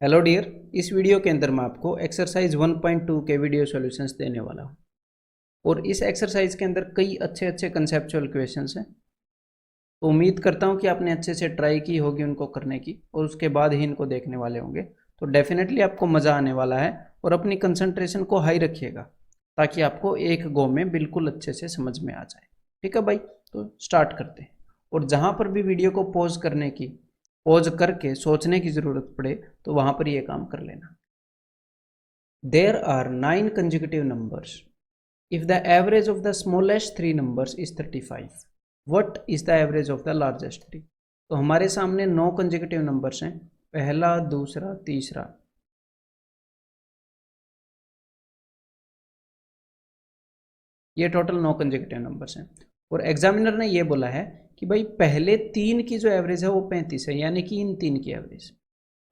Hello dear. इस video के अंदर मैं आपको एक्सरसाइज 1.2 के वीडियो सॉल्यूशंस देने वाला हूँ और इस एक्सरसाइज के अंदर कई अच्छे अच्छे कंसेप्चुअल क्वेश्चंस हैं। तो उम्मीद करता हूँ कि आपने अच्छे से ट्राई की होगी उनको करने की और उसके बाद ही इनको देखने वाले होंगे। तो डेफिनेटली आपको मज़ा आने वाला है और अपनी कंसंट्रेशन को हाई रखिएगा ताकि आपको एक गो में बिल्कुल अच्छे से समझ में आ जाए। ठीक है भाई, तो स्टार्ट करते हैं। और जहाँ पर भी वीडियो को पॉज करके सोचने की ज़रूरत पड़े तो वहाँ पर ये काम कर लेना। There are 9 consecutive numbers. If the average of the smallest 3 numbers is 35, what is the average of the largest 3? तो हमारे सामने 9 कंजिक्यूटिव नंबर्स हैं, पहला, दूसरा, तीसरा। ये टोटल 9 कंजिक्यूटिव नंबर्स हैं और एग्जामिनर ने ये बोला है कि भाई पहले 3 की जो एवरेज है वो 35 है, यानी कि इन 3 की एवरेज।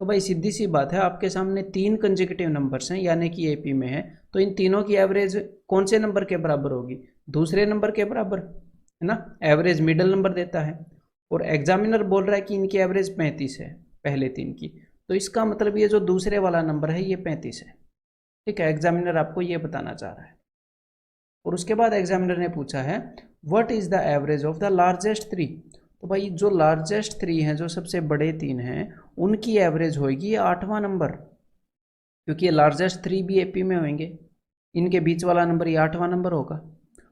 तो भाई सीधी सी बात है, आपके सामने 3 कंजिक्यूटिव नंबर्स हैं यानी कि एपी में है, तो इन तीनों की एवरेज कौन से नंबर के बराबर होगी? दूसरे नंबर के बराबर, है ना। एवरेज मिडल नंबर देता है और एग्जामिनर बोल रहा है कि इनकी एवरेज 35 है पहले 3 की, तो इसका मतलब ये जो दूसरे वाला नंबर है ये 35 है। ठीक है, एग्जामिनर आपको ये बताना चाह रहा है। और उसके बाद एग्जामिनर ने पूछा है what is the average of the largest 3। तो भाई जो लार्जेस्ट 3 हैं, जो सबसे बड़े 3 हैं, उनकी एवरेज होगी ये 8वां नंबर, क्योंकि ये लार्जेस्ट 3 भी एपी में होंगे। इनके बीच वाला नंबर ये 8वां नंबर होगा।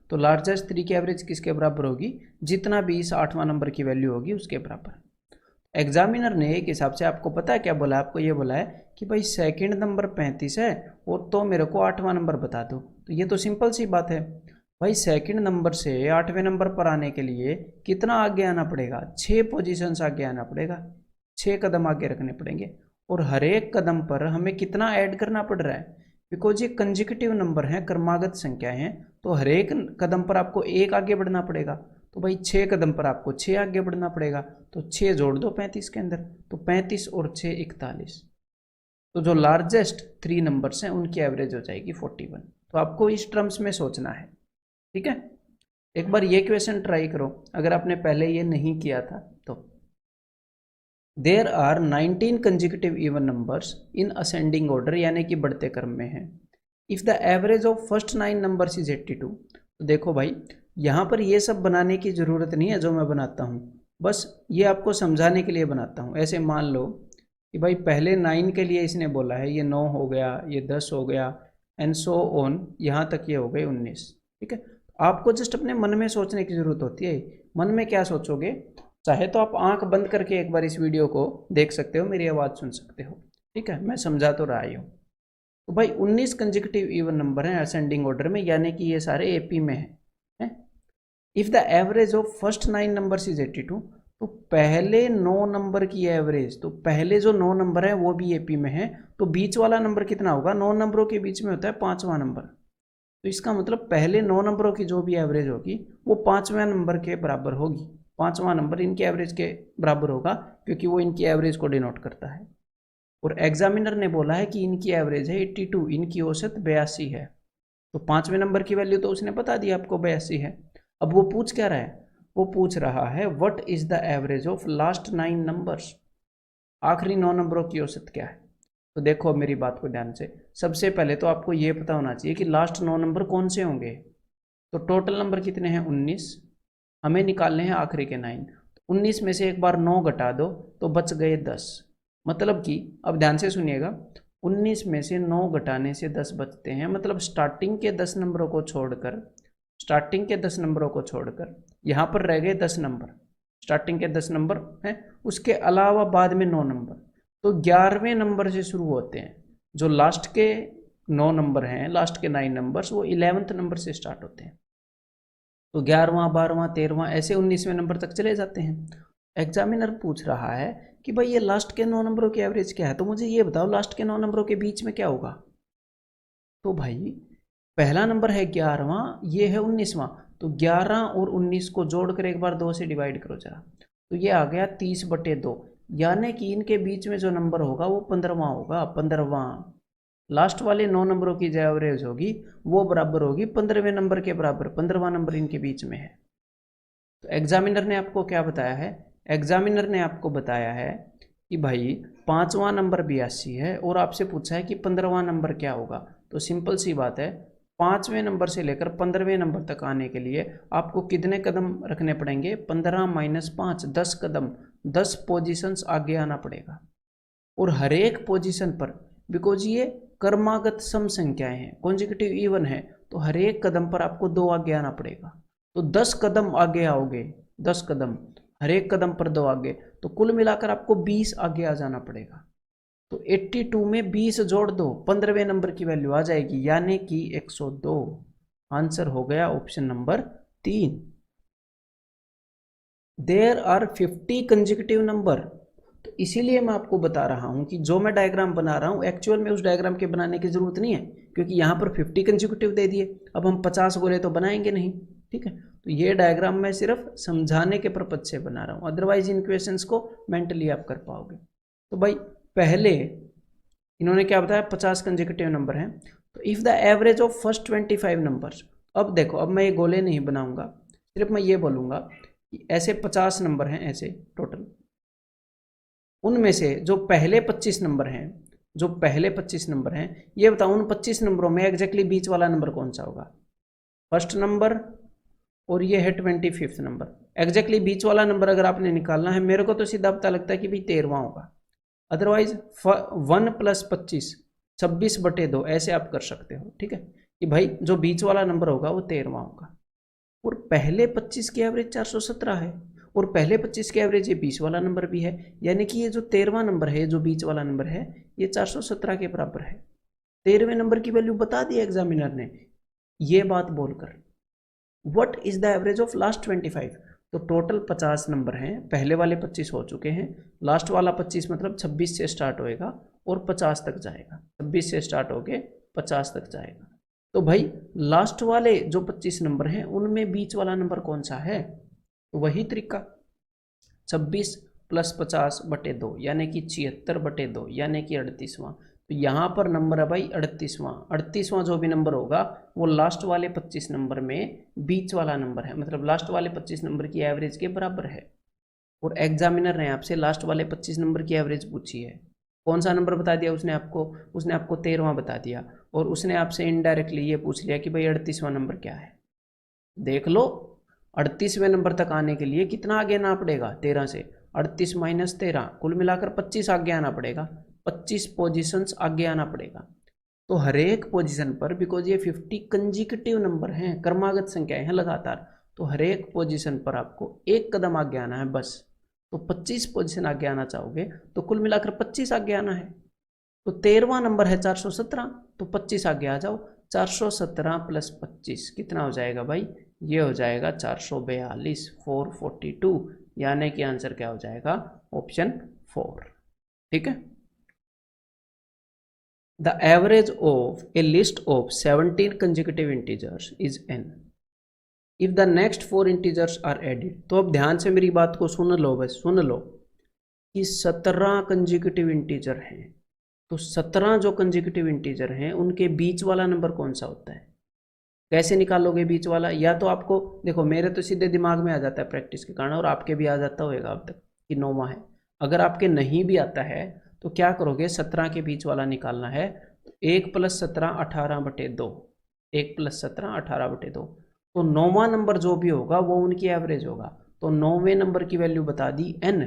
तो लार्जेस्ट 3 की एवरेज किसके बराबर होगी? जितना भी इस 8वां नंबर की वैल्यू होगी उसके बराबर। एग्जामिनर ने एक हिसाब से आपको पता है क्या बोला? आपको ये बोला है कि भाई सेकंड नंबर 35 है और तो मेरे को 8वां नंबर बता दो। तो ये तो सिंपल सी बात है भाई, सेकंड नंबर से 8वें नंबर पर आने के लिए कितना आगे आना पड़ेगा? 6 पोजीशंस आगे आना पड़ेगा, 6 कदम आगे रखने पड़ेंगे। और हर एक कदम पर हमें कितना ऐड करना पड़ रहा है? बिकॉज ये कंजिक्यूटिव नंबर हैं, क्रमागत संख्या हैं, तो हर एक कदम पर आपको एक आगे बढ़ना पड़ेगा। तो भाई 6 कदम पर आपको 6 आगे बढ़ना पड़ेगा, तो 6 जोड़ दो 35 के अंदर, तो 35 और 6 41। तो जो लार्जेस्ट 3 नंबर्स हैं उनकी एवरेज हो जाएगी 41। तो आपको इस टर्म्स में सोचना है। ठीक है, एक बार ये क्वेश्चन ट्राई करो अगर आपने पहले ये नहीं किया था तो। There are 19 consecutive even numbers in ascending order, यानी कि बढ़ते क्रम में है। If the average of first 9 numbers is 82। तो देखो भाई, यहाँ पर ये सब बनाने की ज़रूरत नहीं है जो मैं बनाता हूँ, बस ये आपको समझाने के लिए बनाता हूँ। ऐसे मान लो कि भाई पहले 9 के लिए इसने बोला है ये 9 हो गया, ये 10 हो गया, एंड सो ऑन, यहाँ तक ये हो गए 19। ठीक है, आपको जस्ट अपने मन में सोचने की ज़रूरत होती है। मन में क्या सोचोगे? चाहे तो आप आंख बंद करके एक बार इस वीडियो को देख सकते हो, मेरी आवाज़ सुन सकते हो। ठीक है, मैं समझा तो रहा ही हूँ। तो भाई 19 कंजिक्यूटिव इवन नंबर हैं असेंडिंग ऑर्डर में, यानी कि ये सारे एपी में हैं। If the average of first 9 numbers is 82, तो पहले 9 नंबर की एवरेज, तो पहले जो 9 नंबर है वो भी एपी में है, तो बीच वाला नंबर कितना होगा? 9 नंबरों के बीच में होता है 5वां नंबर। तो इसका मतलब पहले 9 नंबरों की जो भी एवरेज होगी वो 5वें नंबर के बराबर होगी। 5वां नंबर इनके एवरेज के बराबर होगा, क्योंकि वो इनकी एवरेज को डिनोट करता है। और एग्जामिनर ने बोला है कि इनकी एवरेज है 82, इनकी औसत 82 है। तो 5वें नंबर की वैल्यू तो उसने बता दी आपको 82 है। अब वो पूछ क्या रहा है? वो पूछ रहा है what is the average of last 9 numbers, आखिरी 9 नंबरों की औसत क्या है। तो देखो मेरी बात को ध्यान से, सबसे पहले तो आपको ये पता होना चाहिए कि लास्ट 9 नंबर कौन से होंगे। तो टोटल नंबर कितने हैं? 19। हमें निकालने हैं आखिरी के 9। 19 में से एक बार 9 घटा दो तो बच गए 10। मतलब कि अब ध्यान से सुनिएगा, 19 में से 9 घटाने से 10 बचते हैं, मतलब स्टार्टिंग के 10 नंबरों को छोड़कर, स्टार्टिंग के 10 नंबरों को छोड़कर यहाँ पर रह गए 10 नंबर। स्टार्टिंग के 10 नंबर हैं, उसके अलावा बाद में 9 नंबर, तो 11वें नंबर से शुरू होते हैं। जो लास्ट के 9 नंबर हैं, लास्ट के 9 नंबर्स, वो 11th नंबर से स्टार्ट होते हैं। तो 11वां, 12वां, 13वां, ऐसे 19वें नंबर तक चले जाते हैं। एग्जामिनर पूछ रहा है कि भाई ये लास्ट के 9 नंबरों की एवरेज क्या है, तो मुझे ये बताओ लास्ट के 9 नंबरों के बीच में क्या होगा। तो भाई पहला नंबर है 11वां, ये है 19वां, तो 11 और 19 को जोड़कर एक बार 2 से डिवाइड करो जरा, तो ये आ गया 30/2, यानी कि इनके बीच में जो नंबर होगा वो 15वां होगा। 15वां, लास्ट वाले 9 नंबरों की जो एवरेज होगी वो बराबर होगी 15वें नंबर के बराबर। 15वां नंबर इनके बीच में है। तो एग्जामिनर ने आपको क्या बताया है? एग्जामिनर ने आपको बताया है कि भाई 5वां नंबर 82 है और आपसे पूछा है कि 15वां नंबर क्या होगा, तो सिंपल सी बात है 5वें नंबर से लेकर 15वें नंबर तक आने के लिए आपको कितने कदम रखने पड़ेंगे, 15 माइनस 5, 10 कदम, 10 पोजीशंस आगे आना पड़ेगा। और हर एक पोजीशन पर, बिकॉज ये क्रमागत सम संख्याएं हैं, कॉन्जिक्यूटिव इवन है, तो हर एक कदम पर आपको 2 आगे आना पड़ेगा। तो 10 कदम आगे आओगे, 10 कदम, हर एक कदम पर 2 आगे, तो कुल मिलाकर आपको 20 आगे आ जाना पड़ेगा। तो 82 में 20 जोड़ दो, 15वें नंबर की वैल्यू आ जाएगी, यानी कि 102। आंसर हो गया option number 3। There are 50 consecutive number. तो इसीलिए मैं आपको बता रहा हूं कि जो मैं डायग्राम बना रहा हूं एक्चुअल में उस डायग्राम के बनाने की जरूरत नहीं है, क्योंकि यहां पर 50 कंजिक्यूटिव दे दिए, अब हम 50 बोले तो बनाएंगे नहीं, ठीक है। तो ये डायग्राम मैं सिर्फ समझाने के पर्पज से बना रहा हूं, अदरवाइज इन क्वेश्चंस को मेंटली आप कर पाओगे। तो भाई पहले इन्होंने क्या बताया, 50 कंजिक्यूटिव नंबर हैं, तो if the average of first 25 numbers. अब देखो, अब मैं ये गोले नहीं बनाऊंगा, सिर्फ मैं ये बोलूंगा कि ऐसे 50 नंबर हैं ऐसे टोटल, उनमें से जो पहले 25 नंबर हैं, जो पहले 25 नंबर हैं, ये बताओ उन 25 नंबरों में एग्जैक्टली बीच वाला नंबर कौन सा होगा, फर्स्ट नंबर और ये है 25th नंबर। एग्जैक्टली बीच वाला नंबर अगर आपने निकालना है, मेरे को तो सीधा पता लगता है कि भाई 13वां होगा, अदरवाइज 1 + 25 26/2 ऐसे आप कर सकते हो, ठीक है, कि भाई जो बीच वाला नंबर होगा वो 13वां होगा। और पहले 25 की एवरेज 417 है, और पहले 25 की एवरेज ये 20 वाला नंबर भी है, यानी कि ये जो 13वां नंबर है, जो बीच वाला नंबर है, ये 417 के बराबर है। 13वें नंबर की वैल्यू बता दी एग्जामिनर ने ये बात बोलकर। What is the average of last 25? तो टोटल 50 नंबर हैं, पहले वाले 25 हो चुके हैं, लास्ट वाला 25 मतलब 26 से स्टार्ट होएगा और 50 तक जाएगा, 26 से स्टार्ट होके 50 तक जाएगा। तो भाई लास्ट वाले जो 25 नंबर हैं उनमें बीच वाला नंबर कौन सा है, तो वही तरीका 26 + 50/2 यानी कि 76/2 यानी कि 38वां। तो यहाँ पर नंबर है भाई 38वां। 38वां जो भी नंबर होगा वो लास्ट वाले 25 नंबर में बीच वाला नंबर है, मतलब लास्ट वाले 25 नंबर की एवरेज के बराबर है। और एग्जामिनर ने आपसे लास्ट वाले 25 नंबर की एवरेज पूछी है, कौन सा नंबर बता दिया उसने आपको 13वां बता दिया, और उसने आपसे इनडायरेक्टली ये पूछ लिया कि भाई 38वां नंबर क्या है। देख लो 38वें नंबर तक आने के लिए कितना आगे आना पड़ेगा, 13 से 38 - 13 कुल मिलाकर 25 आगे आना पड़ेगा, 25 पोजीशंस आगे आना पड़ेगा। तो हर एक पोजीशन पर, बिकॉज ये 50 कंजिक्यूटिव नंबर हैं, क्रमागत संख्याएं हैं लगातार, तो हर एक पोजीशन पर आपको एक कदम आगे आना है बस। तो 25 पोजीशन आगे आना चाहोगे तो कुल मिलाकर 25 आगे आना है। तो 13वां नंबर है 417, तो 25 आगे आ जाओ, 417 + 25 कितना हो जाएगा भाई, ये हो जाएगा 442, 442, यानी कि आंसर क्या हो जाएगा, ऑप्शन 4, ठीक है। The average of a list of 17 consecutive integers is n if the next 4 integers are added. तो अब ध्यान से मेरी बात को सुन लो, बस सुन लो कि 17 कंजिक्यूटिव इंटीजर हैं, तो 17 जो कंजिक्यूटिव इंटीजर हैं उनके बीच वाला नंबर कौन सा होता है, कैसे निकालोगे बीच वाला। या तो आपको देखो, मेरे तो सीधे दिमाग में आ जाता है प्रैक्टिस के कारण, और आपके भी आ जाता होगा अब तक कि 9वां है। अगर आपके नहीं भी आता है तो क्या करोगे, 17 के बीच वाला निकालना है, 1 + 17 18/2, 1 + 17 18/2, तो 9वां नंबर जो भी होगा वो उनकी एवरेज होगा। तो 9वें नंबर की वैल्यू बता दी n।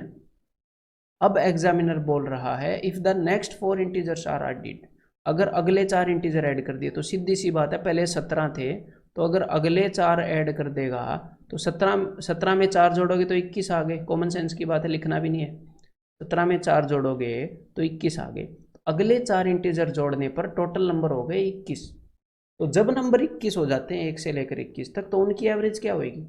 अब एग्जामिनर बोल रहा है if the next 4 integers are added, अगर अगले 4 इंटीजर ऐड कर दिए, तो सीधी सी बात है पहले 17 थे, तो अगर अगले 4 ऐड कर देगा तो 17 में 4 जोड़ोगे तो 21 आ गए, कॉमन सेंस की बात है, लिखना भी नहीं है। 17 में 4 जोड़ोगे तो 21 आ गए, अगले 4 इंटीजर जोड़ने पर टोटल नंबर हो गए 21। तो जब नंबर 21 हो जाते हैं 1 से लेकर 21 तक, तो उनकी एवरेज क्या होगी,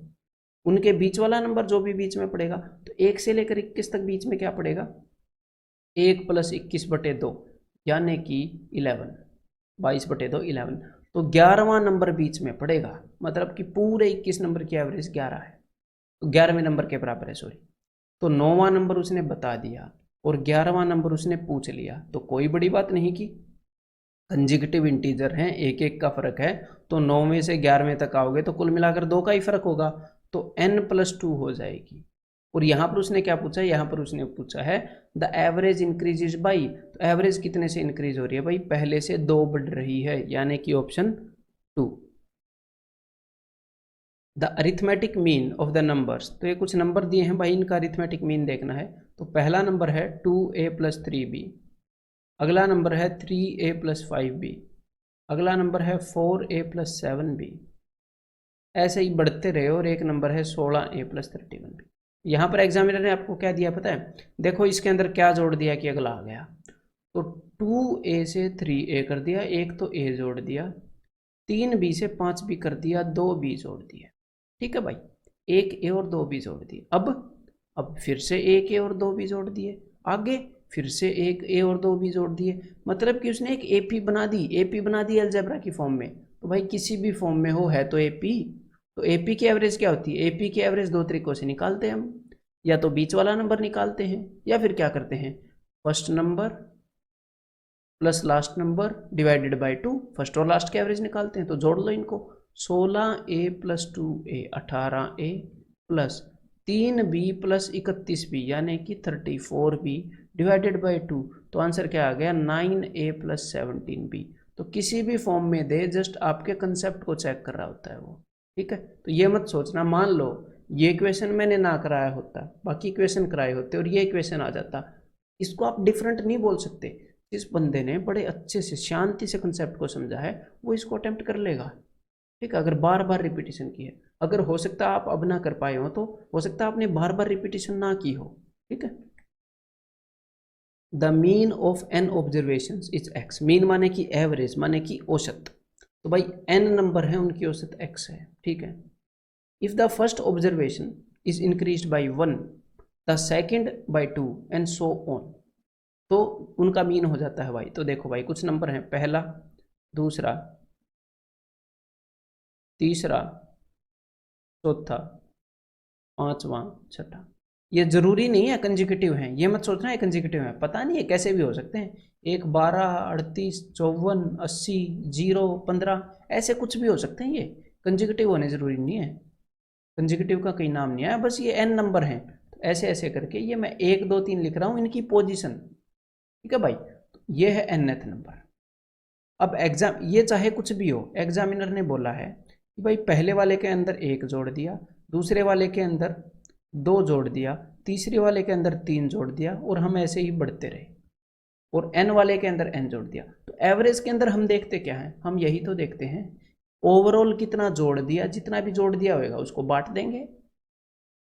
उनके बीच वाला नंबर जो भी बीच में पड़ेगा, तो 1 से लेकर 21 तक बीच में क्या पड़ेगा, 1 + 21/2 यानी कि 11, 22/2 11। तो 11वां नंबर बीच में पड़ेगा, मतलब कि पूरे 21 नंबर की एवरेज 11 है, तो 11वें नंबर के बराबर है, सॉरी। तो 9वां नंबर उसने बता दिया और 11वां नंबर उसने पूछ लिया, तो कोई बड़ी बात नहीं की, कंजिक्यूटिव इंटीजर हैं, एक एक का फर्क है, तो 9वें से 11वें तक आओगे तो कुल मिलाकर 2 का ही फर्क होगा, तो n + 2 हो जाएगी। और यहाँ पर उसने क्या पूछा है, यहाँ पर उसने पूछा है द एवरेज इंक्रीजेज बाई, तो एवरेज कितने से इंक्रीज हो रही है भाई, पहले से 2 बढ़ रही है, यानी कि option 2। The arithmetic mean of the numbers, तो ये कुछ नंबर दिए हैं भाई, इनका अरिथमेटिक मीन देखना है। तो पहला नंबर है 2a + 3b, अगला नंबर है 3a + 5b, अगला नंबर है 4a + 7b, ऐसे ही बढ़ते रहे, और एक नंबर है 16a + 31b। यहाँ पर एग्जामिनर ने आपको क्या दिया पता है, देखो इसके अंदर क्या जोड़ दिया कि अगला आ गया, तो 2a से 3a कर दिया, एक तो a जोड़ दिया, 3b से 5b कर दिया, 2b जोड़ दिया, ठीक है भाई, एक a और 2b जोड़ दिए। अब फिर से एक a और 2b जोड़ दिए, आगे फिर से एक a और 2b जोड़ दिए, मतलब कि उसने एक AP बना दी अलजेब्रा की फॉर्म में। तो भाई किसी भी फॉर्म में हो है तो AP, तो AP की एवरेज क्या होती है, AP की एवरेज 2 तरीकों से निकालते हैं हम, या तो बीच वाला नंबर निकालते हैं, या फिर क्या करते हैं, first number plus last number divided by 2, first और लास्ट की एवरेज निकालते हैं। तो जोड़ लो इनको, 16a + 2a 18a plus 3b + 31b यानी कि 34b डिवाइडेड बाय 2, तो आंसर क्या आ गया 9a + 17b। तो किसी भी फॉर्म में दे, जस्ट आपके कंसेप्ट को चेक कर रहा होता है वो, ठीक है। तो ये मत सोचना, मान लो ये इक्वेशन मैंने ना कराया होता, बाकी इक्वेशन कराए होते और ये इक्वेशन आ जाता, इसको आप डिफरेंट नहीं बोल सकते। जिस बंदे ने बड़े अच्छे से शांति से कंसेप्ट को समझा है वो इसको अटेम्प्ट कर लेगा, ठीक है, अगर बार बार रिपीटिशन की है। अगर हो सकता है आप अब ना कर पाए हो, तो हो सकता है आपने बार बार रिपीटिशन ना की हो, ठीक है। The mean of an observation is x, mean माने कि एवरेज माने कि औसत, तो भाई n नंबर है उनकी औसत x है, ठीक है। If the first observation is increased by 1, the second by 2 and so on, तो उनका मीन हो जाता है भाई। तो देखो भाई कुछ नंबर हैं, पहला, दूसरा, तीसरा, चौथा, पांचवा, छठा। ये जरूरी नहीं है कंजिक्यूटिव हैं, ये मत सोचना है कंजिक्यूटिव है, पता नहीं है कैसे भी हो सकते हैं, 1 12 38 54 80 0 15 ऐसे कुछ भी हो सकते हैं, ये कंजिक्यूटिव होने जरूरी नहीं है, कंजिक्यूटिव का कोई नाम नहीं है, बस ये n नंबर हैं। तो ऐसे ऐसे करके ये मैं 1 2 3 लिख रहा हूँ इनकी पोजीशन, ठीक है भाई। ये है nth नंबर। अब एग्जाम, ये चाहे कुछ भी हो, एग्जामिनर ने बोला है कि भाई पहले वाले के अंदर 1 जोड़ दिया, दूसरे वाले के अंदर 2 जोड़ दिया, तीसरे वाले के अंदर 3 जोड़ दिया, और हम ऐसे ही बढ़ते रहे, और n वाले के अंदर n जोड़ दिया। तो एवरेज के अंदर हम देखते क्या है, हम यही तो देखते हैं ओवरऑल कितना जोड़ दिया, जितना भी जोड़ दिया होगा उसको बांट देंगे,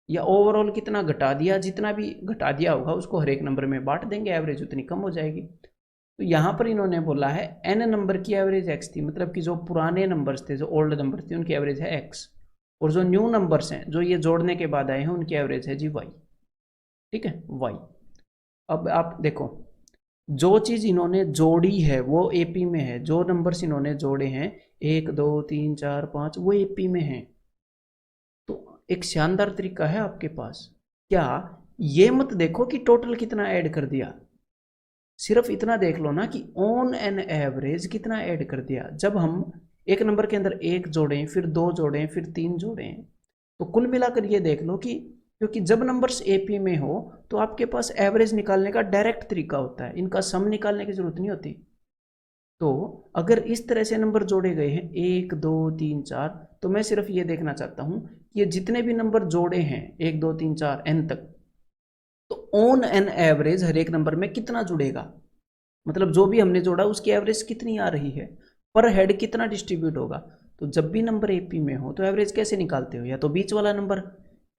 या ओवरऑल कितना घटा दिया, जितना भी घटा दिया होगा उसको हर एक नंबर में बांट देंगे, एवरेज उतनी कम हो जाएगी। तो यहाँ पर इन्होंने बोला है n नंबर की एवरेज x थी, मतलब कि जो पुराने नंबर्स थे, जो ओल्ड नंबर्स थे, उनकी एवरेज है x, और जो न्यू नंबर्स हैं जो ये जोड़ने के बाद आए हैं उनकी एवरेज है जी y, ठीक है, y। अब आप देखो, जो चीज़ इन्होंने जोड़ी है वो AP में है, जो नंबर्स इन्होंने जोड़े हैं 1 2 3 4 5 वो AP में है। तो एक शानदार तरीका है आपके पास, क्या ये मत देखो कि टोटल कितना ऐड कर दिया, सिर्फ इतना देख लो ना कि ऑन एन एवरेज कितना ऐड कर दिया। जब हम एक नंबर के अंदर 1 जोड़ें, फिर 2 जोड़ें, फिर 3 जोड़ें, तो कुल मिलाकर ये देख लो कि, क्योंकि जब नंबर्स AP में हो तो आपके पास एवरेज निकालने का डायरेक्ट तरीका होता है, इनका सम निकालने की जरूरत नहीं होती। तो अगर इस तरह से नंबर जोड़े गए हैं 1 2 3 4, तो मैं सिर्फ ये देखना चाहता हूं कि ये जितने भी नंबर जोड़े हैं 1 2 3 4 n तक, तो ऑन एन एवरेज हर एक नंबर में कितना जुड़ेगा, मतलब जो भी हमने जोड़ा उसकी एवरेज कितनी आ रही है, पर हेड कितना डिस्ट्रीब्यूट होगा। तो जब भी नंबर AP में हो तो एवरेज कैसे निकालते हो, या तो बीच वाला नंबर,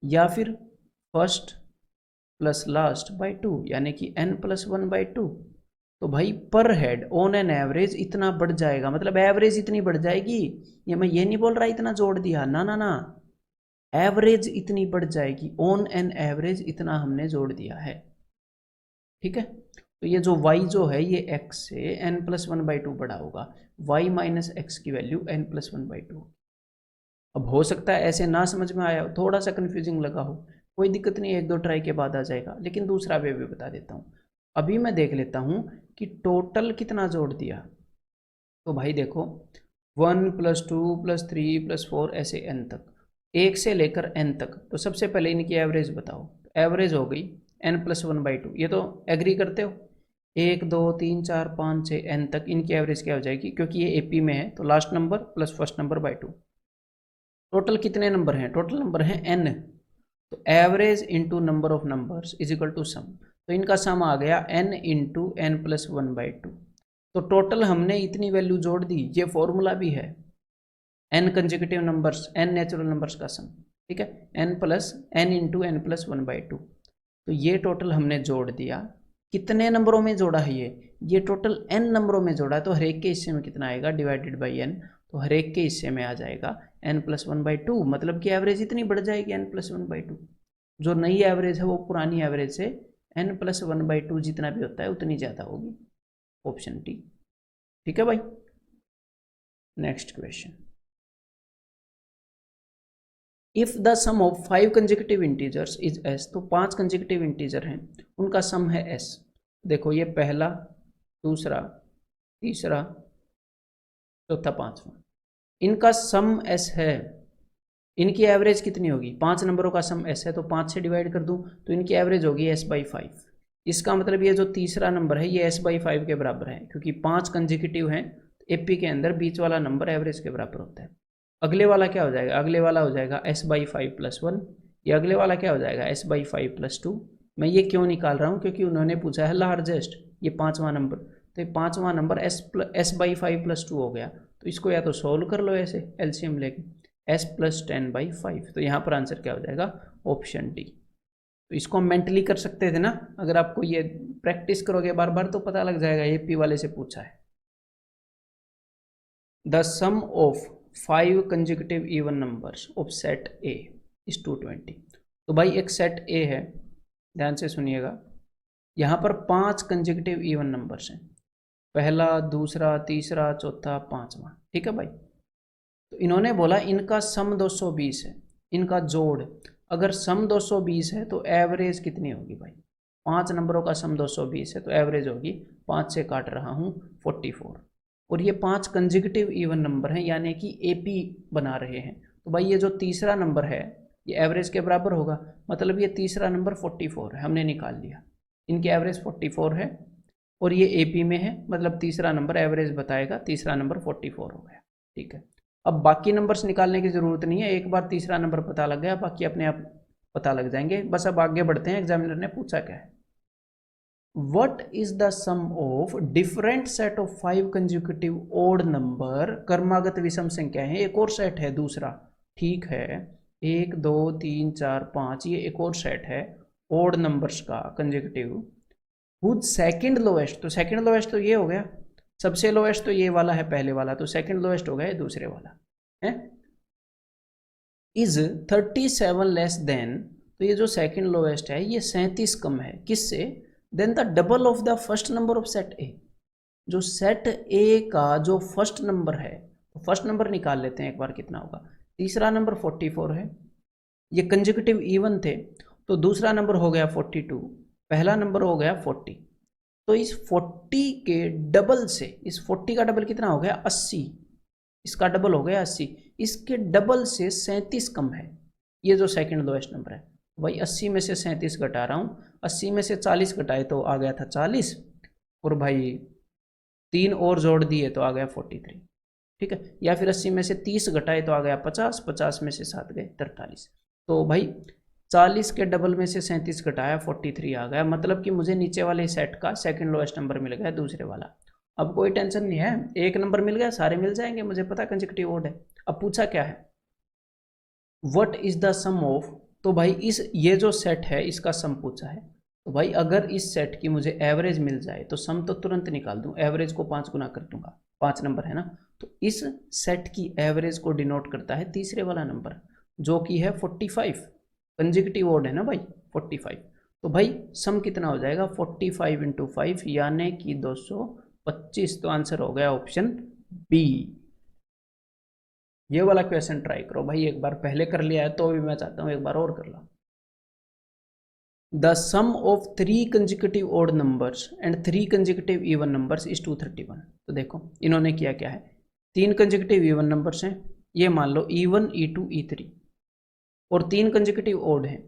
या फिर फर्स्ट प्लस लास्ट बाय 2 यानी कि n + 1 बाय 2। तो भाई पर हेड ऑन एन एवरेज इतना बढ़ जाएगा, मतलब एवरेज इतनी बढ़ जाएगी, ये मैं ये नहीं बोल रहा इतना जोड़ दिया, ना ना ना, एवरेज इतनी बढ़ जाएगी, ऑन एन एवरेज इतना हमने जोड़ दिया है, ठीक है। तो ये जो y जो है ये x से n + 1 बाय 2 बड़ा होगा, y - x की वैल्यू n + 1 बाय 2। अब हो सकता है ऐसे ना समझ में आया हो, थोड़ा सा कंफ्यूजिंग लगा हो, कोई दिक्कत नहीं, 1 2 ट्राई के बाद आ जाएगा, लेकिन दूसरा वे भी बता देता हूँ। अभी मैं देख लेता हूँ कि टोटल कितना जोड़ दिया। तो भाई देखो 1 + 2 + 3 + 4 ऐसे n तक, 1 से लेकर n तक। तो सबसे पहले इनकी एवरेज बताओ, एवरेज हो गई n+1/2। ये तो एग्री करते हो? 1 2 3 4 5 6 n तक इनकी एवरेज क्या हो जाएगी, क्योंकि ये एपी में है तो last number plus first number by 2। Total कितने नंबर हैं? टोटल नंबर हैं n। तो average into number of numbers is equal to sum. तो इनका सम आ गया n इंटू n+1/2। तो टोटल हमने इतनी वैल्यू जोड़ दी, ये फॉर्मूला भी है n consecutive numbers, n natural numbers का सम, ठीक है, n इंटू n+1/2। तो ये टोटल हमने जोड़ दिया। कितने नंबरों में जोड़ा है ये टोटल n नंबरों में जोड़ा है। तो हर एक के हिस्से में कितना आएगा? Divided by n। तो हर एक के हिस्से में आ जाएगा n+1/2, मतलब कि एवरेज इतनी बढ़ जाएगी n+1/2। जो नई एवरेज है वो पुरानी एवरेज से n+1/2 जितना भी होता है उतनी ज़्यादा होगी। ऑप्शन डी, ठीक है भाई। Next question, if the sum of 5 consecutive integers is s। तो 5 कंसेक्यूटिव इंटीजर हैं, उनका सम है s। देखो ये पहला, दूसरा, तीसरा, चौथा, पांचवा, इनका सम s है। इनकी एवरेज कितनी होगी? 5 नंबरों का सम s है तो 5 से डिवाइड कर दूं तो इनकी एवरेज होगी s/5। इसका मतलब ये जो तीसरा नंबर है ये s/5 के बराबर है, क्योंकि 5 कंसेक्यूटिव हैं। एपी के अंदर बीच वाला नंबर एवरेज के बराबर होता है। अगले वाला क्या हो जाएगा? अगले वाला हो जाएगा s/5+1। ये अगले वाला क्या हो जाएगा? s/5+2। मैं ये क्यों निकाल रहा हूँ? क्योंकि उन्होंने पूछा है लार्जेस्ट, ये 5वां नंबर, तो ये 5वां नंबर s/5+2 हो गया। तो इसको या तो सोल्व कर लो ऐसे एलसीएम लेके, s+10/5। तो यहाँ पर आंसर क्या हो जाएगा? Option D. तो इसको हम मेंटली कर सकते थे ना, अगर आपको ये प्रैक्टिस करोगे बार बार तो पता लग जाएगा। एपी वाले से पूछा है। The sum of 5 consecutive even numbers of set A is 220। तो भाई एक सेट ए है, ध्यान से सुनिएगा। यहाँ पर 5 कंसेक्यूटिव इवन नंबर्स हैं, पहला, दूसरा, तीसरा, चौथा, पांचवा, ठीक है भाई। तो इन्होंने बोला इनका सम 220 है, इनका जोड़। अगर सम 220 है तो एवरेज कितनी होगी भाई? 5 नंबरों का सम 220 है तो एवरेज होगी, 5 से काट रहा हूँ 44। और ये 5 कंसेक्यूटिव इवन नंबर हैं, यानी कि एपी बना रहे हैं। तो भाई ये जो तीसरा नंबर है ये एवरेज के बराबर होगा, मतलब ये तीसरा नंबर 44 है, हमने निकाल लिया। इनकी एवरेज 44 है और ये एपी में है, मतलब तीसरा नंबर एवरेज बताएगा, तीसरा नंबर 44 हो गया, ठीक है। अब बाकी नंबर्स निकालने की ज़रूरत नहीं है, एक बार तीसरा नंबर पता लग गया बाकी अपने आप पता लग जाएंगे। बस अब आगे बढ़ते हैं, एग्जामिनर ने पूछा क्या है। What is the sum of different set of 5 consecutive odd number? कर्मागत विषम संख्या है, एक और सेट है दूसरा, ठीक है। 1 2 3 4 5, ये एक और सेट है odd numbers का कंसेक्यूटिव। whose second lowest, तो सेकंड लोएस्ट तो ये हो गया, सबसे लोएस्ट तो ये वाला है पहले वाला, तो सेकंड लोएस्ट हो गया ये दूसरे वाला है। इज 37 लेस देन, तो ये जो सेकंड लोएस्ट है ये 37 कम है किससे? Then the double of the first number of set A. जो सेट ए का जो फर्स्ट नंबर है, तो फर्स्ट नंबर निकाल लेते हैं एक बार, कितना होगा? तीसरा नंबर 44 है, ये कंसेक्यूटिव इवन थे तो दूसरा नंबर हो गया 42, पहला नंबर हो गया 40। तो इस 40 के डबल से, इस 40 का डबल कितना हो गया? 80, इसका डबल हो गया 80, इसके डबल से 37 कम है, ये जो सेकंड लोएस्ट नंबर है। भाई 80 में से 37 घटा रहा हूँ, 80 में से 40 घटाए तो आ गया था 40, और भाई 3 और जोड़ दिए तो आ गया 43, ठीक है। या फिर 80 में से 30 घटाए तो आ गया 50, 50 में से 7 गए 43। तो भाई 40 के डबल में से 37 घटाया 43 आ गया, मतलब कि मुझे नीचे वाले सेट का सेकंड लोएस्ट नंबर मिल गया, दूसरे वाला। अब कोई टेंशन नहीं है, एक नंबर मिल गया, सारे मिल जाएंगे, मुझे पता कंसेक्यूटिव ओड है। अब पूछा क्या है? What is the sum of, तो भाई इस ये जो सेट है इसका सम पूछा है। तो भाई अगर इस सेट की मुझे एवरेज मिल जाए तो सम तो तुरंत निकाल दूं, एवरेज को 5 गुना कर दूंगा, 5 नंबर है ना, तो इस सेट की एवरेज को डिनोट करता है तीसरे वाला नंबर जो कि है 45, कंसेक्यूटिव ओड है ना भाई 45। तो भाई सम कितना हो जाएगा? 45 × 5 यानी कि 225। तो आंसर हो गया ऑप्शन बी। ये वाला क्वेश्चन ट्राई करो भाई, एक बार पहले कर लिया है तो भी मैं चाहता हूं एक बार और कर लो। The sum of 3 consecutive odd numbers and 3 consecutive even numbers is 231। तो देखो इन्होंने किया क्या है, 3 कंसेक्यूटिव इवन नंबर्स हैं, ये मान लो E1 E2 E3, और 3 कंसेक्यूटिव ओड हैं,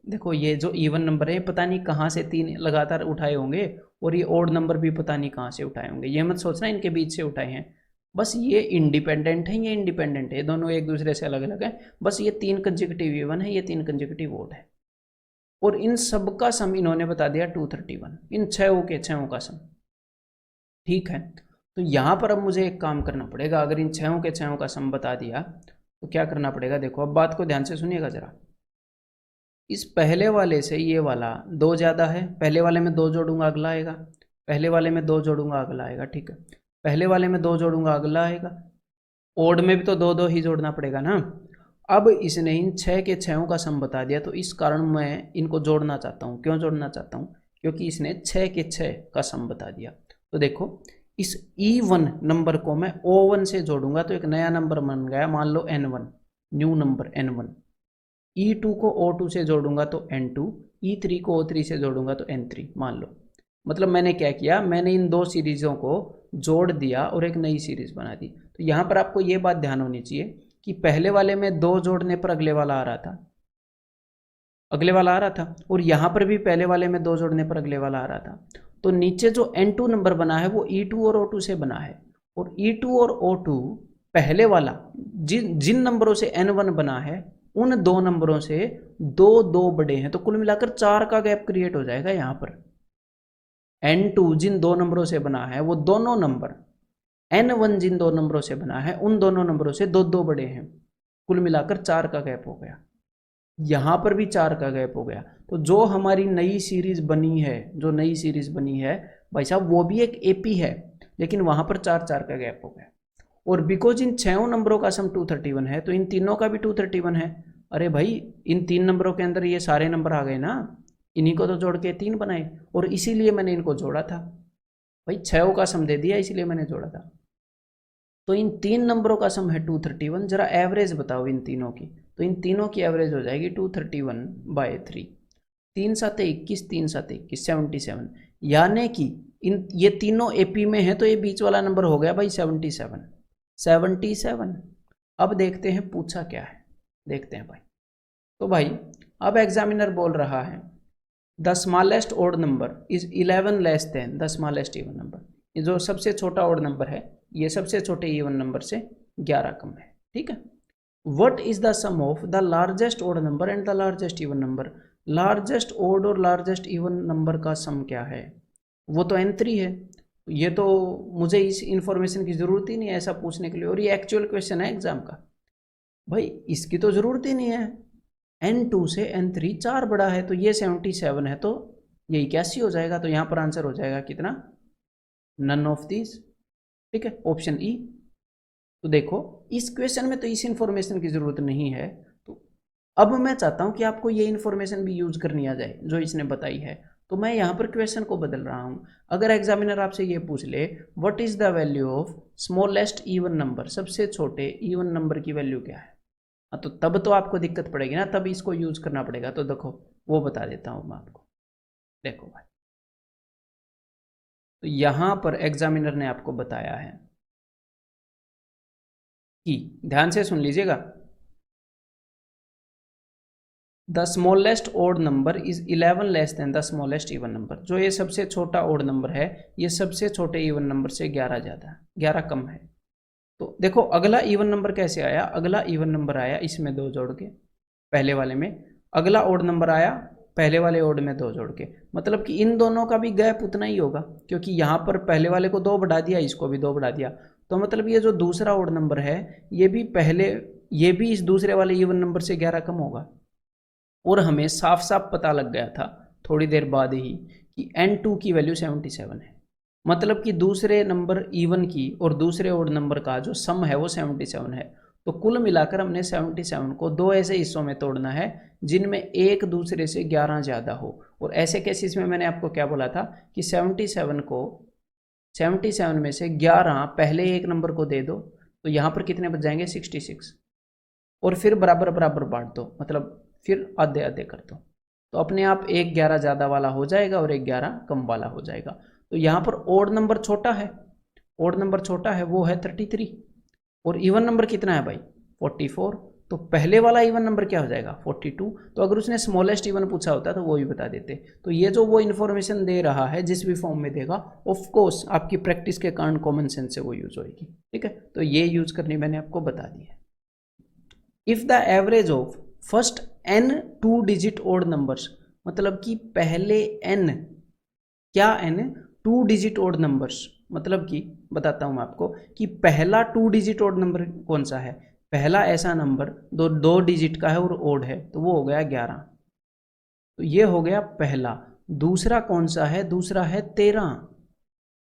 देखो ये जो इवन नंबर है पता नहीं कहाँ से 3 लगातार उठाए होंगे, और ये ओड नंबर भी पता नहीं कहाँ से उठाए होंगे। ये मत सोचना इनके बीच से उठाए हैं, बस ये इंडिपेंडेंट है, ये इंडिपेंडेंट है, दोनों एक दूसरे से अलग अलग है। बस ये 3 कंसेक्यूटिव इवन है, ये 3 कंसेक्यूटिव ओड है, और इन सब का सम इन्होंने बता दिया 231, इन 6 के 6 का सम। ठीक है, तो यहाँ पर अब मुझे एक काम करना पड़ेगा। अगर इन 6 के 6 का सम बता दिया तो क्या करना पड़ेगा, देखो अब बात को ध्यान से सुनिएगा जरा। इस पहले वाले से ये वाला 2 ज़्यादा है, पहले वाले में 2 जोड़ूंगा अगला आएगा, पहले वाले में 2 जोड़ूंगा अगला आएगा। ठीक है, पहले वाले में 2 जोड़ूंगा अगला आएगा, ओड में भी तो 2 2 ही जोड़ना पड़ेगा ना। अब इसने इन 6 के 6 का सम बता दिया, तो इस कारण मैं इनको जोड़ना चाहता हूँ। क्यों जोड़ना चाहता हूँ, क्योंकि इसने 6 के 6 का सम बता दिया। तो देखो इस E1 नंबर को मैं O1 से जोड़ूंगा तो एक नया नंबर बन गया, मान लो N1, new number N1। E2 को O2 से जोड़ूंगा तो N2, E3 को O3 से जोड़ूंगा तो N3 मान लो। मतलब मैंने क्या किया, मैंने इन 2 सीरीज़ों को जोड़ दिया और एक नई सीरीज़ बना दी। तो यहाँ पर आपको ये बात ध्यान होनी चाहिए कि पहले वाले में 2 जोड़ने पर अगले वाला आ रहा था, अगले वाला आ रहा था, और यहाँ पर भी पहले वाले में 2 जोड़ने पर अगले वाला आ रहा था। तो नीचे जो N2 नंबर बना है वो E2 और O2 से बना है, और E2 और O2 पहले वाला जिन नंबरों से N1 बना है उन 2 नंबरों से 2 2 बड़े हैं, तो कुल मिलाकर 4 का गैप क्रिएट हो जाएगा। यहाँ पर N2 जिन 2 नंबरों से बना है वो दोनों नंबर, N1 जिन 2 नंबरों से बना है उन दोनों नंबरों से 2 2 बड़े हैं, कुल मिलाकर 4 का गैप हो गया। यहाँ पर भी 4 का गैप हो गया। तो जो हमारी नई सीरीज बनी है, जो नई सीरीज बनी है भाई साहब, वो भी एक एपी है, लेकिन वहां पर 4 4 का गैप हो गया। और बिकॉज इन 6 नंबरों का सम 231 है, तो इन तीनों का भी 231 है। अरे भाई इन 3 नंबरों के अंदर ये सारे नंबर आ गए ना, इन्हीं को तो जोड़ के 3 बनाए, और इसीलिए मैंने इनको जोड़ा था भाई। 6 का सम दे दिया इसलिए मैंने जोड़ा था। तो इन 3 नंबरों का सम है 231। जरा एवरेज बताओ इन तीनों की, तो इन तीनों की एवरेज हो जाएगी 231/3। 3 7 21, 3 7 21, 77। यानी कि इन ये तीनों एपी में है, तो ये बीच वाला नंबर हो गया भाई 77। अब देखते हैं पूछा क्या है, देखते हैं भाई। तो भाई अब एग्जामिनर बोल रहा है the smallest odd number is 11 less than the smallest even number. ये जो सबसे छोटा ओड नंबर है ये सबसे छोटे इवन नंबर से 11 कम है। ठीक है, what is the sum of the largest odd number and the largest even number. Largest odd और लार्जेस्ट इवन नंबर का सम क्या है, वो तो N3 है। ये तो मुझे इस इंफॉर्मेशन की ज़रूरत ही नहीं है ऐसा पूछने के लिए, और ये एक्चुअल क्वेश्चन है एग्जाम का भाई, इसकी तो ज़रूरत ही नहीं है। N2 से N3 4 बड़ा है, तो ये 77 है, तो ये 81 हो जाएगा। तो यहाँ पर आंसर हो जाएगा कितना, नन ऑफ दिस। ठीक है, ऑप्शन ई। तो देखो इस क्वेश्चन में तो इस इंफॉर्मेशन की ज़रूरत नहीं है, तो अब मैं चाहता हूँ कि आपको ये इन्फॉर्मेशन भी यूज़ करनी आ जाए जो इसने बताई है। तो मैं यहाँ पर क्वेश्चन को बदल रहा हूँ। अगर एग्जामिनर आपसे ये पूछ ले what is the value of smallest even number, सबसे छोटे इवन नंबर की वैल्यू क्या है, तो तब तो आपको दिक्कत पड़ेगी ना, तब इसको यूज़ करना पड़ेगा। तो देखो वो बता देता हूँ मैं आपको। देखो भाई, तो यहाँ पर एग्जामिनर ने आपको बताया है कि, ध्यान से सुन लीजिएगा, the smallest odd number is 11 less than the smallest even number. जो ये सबसे छोटा ओड नंबर है ये सबसे छोटे इवन नंबर से 11 ज़्यादा, 11 कम है। तो देखो अगला इवन नंबर कैसे आया, अगला इवन नंबर आया इसमें 2 जोड़ के, पहले वाले में। अगला ओड नंबर आया पहले वाले ओड में 2 जोड़ के, मतलब कि इन दोनों का भी गैप उतना ही होगा, क्योंकि यहाँ पर पहले वाले को 2 बढ़ा दिया, इसको भी 2 बढ़ा दिया। तो मतलब ये जो दूसरा ओड नंबर है ये भी इस दूसरे वाले इवन नंबर से 11 कम होगा। और हमें साफ साफ पता लग गया था थोड़ी देर बाद ही कि N2 की वैल्यू 77 है, मतलब कि दूसरे नंबर इवन की और दूसरे ओड नंबर का जो सम है वो 77 है। तो कुल मिलाकर हमने 77 को 2 ऐसे हिस्सों में तोड़ना है जिनमें एक दूसरे से 11 ज़्यादा हो। और ऐसे केसेस में मैंने आपको क्या बोला था कि 77 में से 11 पहले एक नंबर को दे दो, तो यहाँ पर कितने बच जाएंगे 66, और फिर बराबर बराबर बांट दो, मतलब फिर आधे आधे कर दो, तो अपने आप एक 11 ज़्यादा वाला हो जाएगा और एक 11 कम वाला हो जाएगा। तो यहाँ पर ओड नंबर छोटा है, ओड नंबर छोटा है वो है 33, और इवन नंबर कितना है भाई 44। तो पहले वाला इवन नंबर क्या हो जाएगा 42। तो अगर उसने स्मॉलेस्ट इवन पूछा होता तो वो भी बता देते। तो ये जो वो इन्फॉर्मेशन दे रहा है जिस भी फॉर्म में देगा, ऑफ कोर्स आपकी प्रैक्टिस के कारण कॉमन सेंस से वो यूज होगी। ठीक है, तो ये यूज करनी मैंने आपको बता दी है। If the average of first n 2 digit odd numbers, मतलब कि पहले n, क्या n 2 डिजिट ओड नंबर्स, मतलब कि बताता हूं मैं आपको कि पहला 2 डिजिट ओड नंबर कौन सा है। पहला ऐसा नंबर दो डिजिट का है और ओड है, तो वो हो गया 11। तो ये हो गया पहला। दूसरा कौन सा है, दूसरा है 13।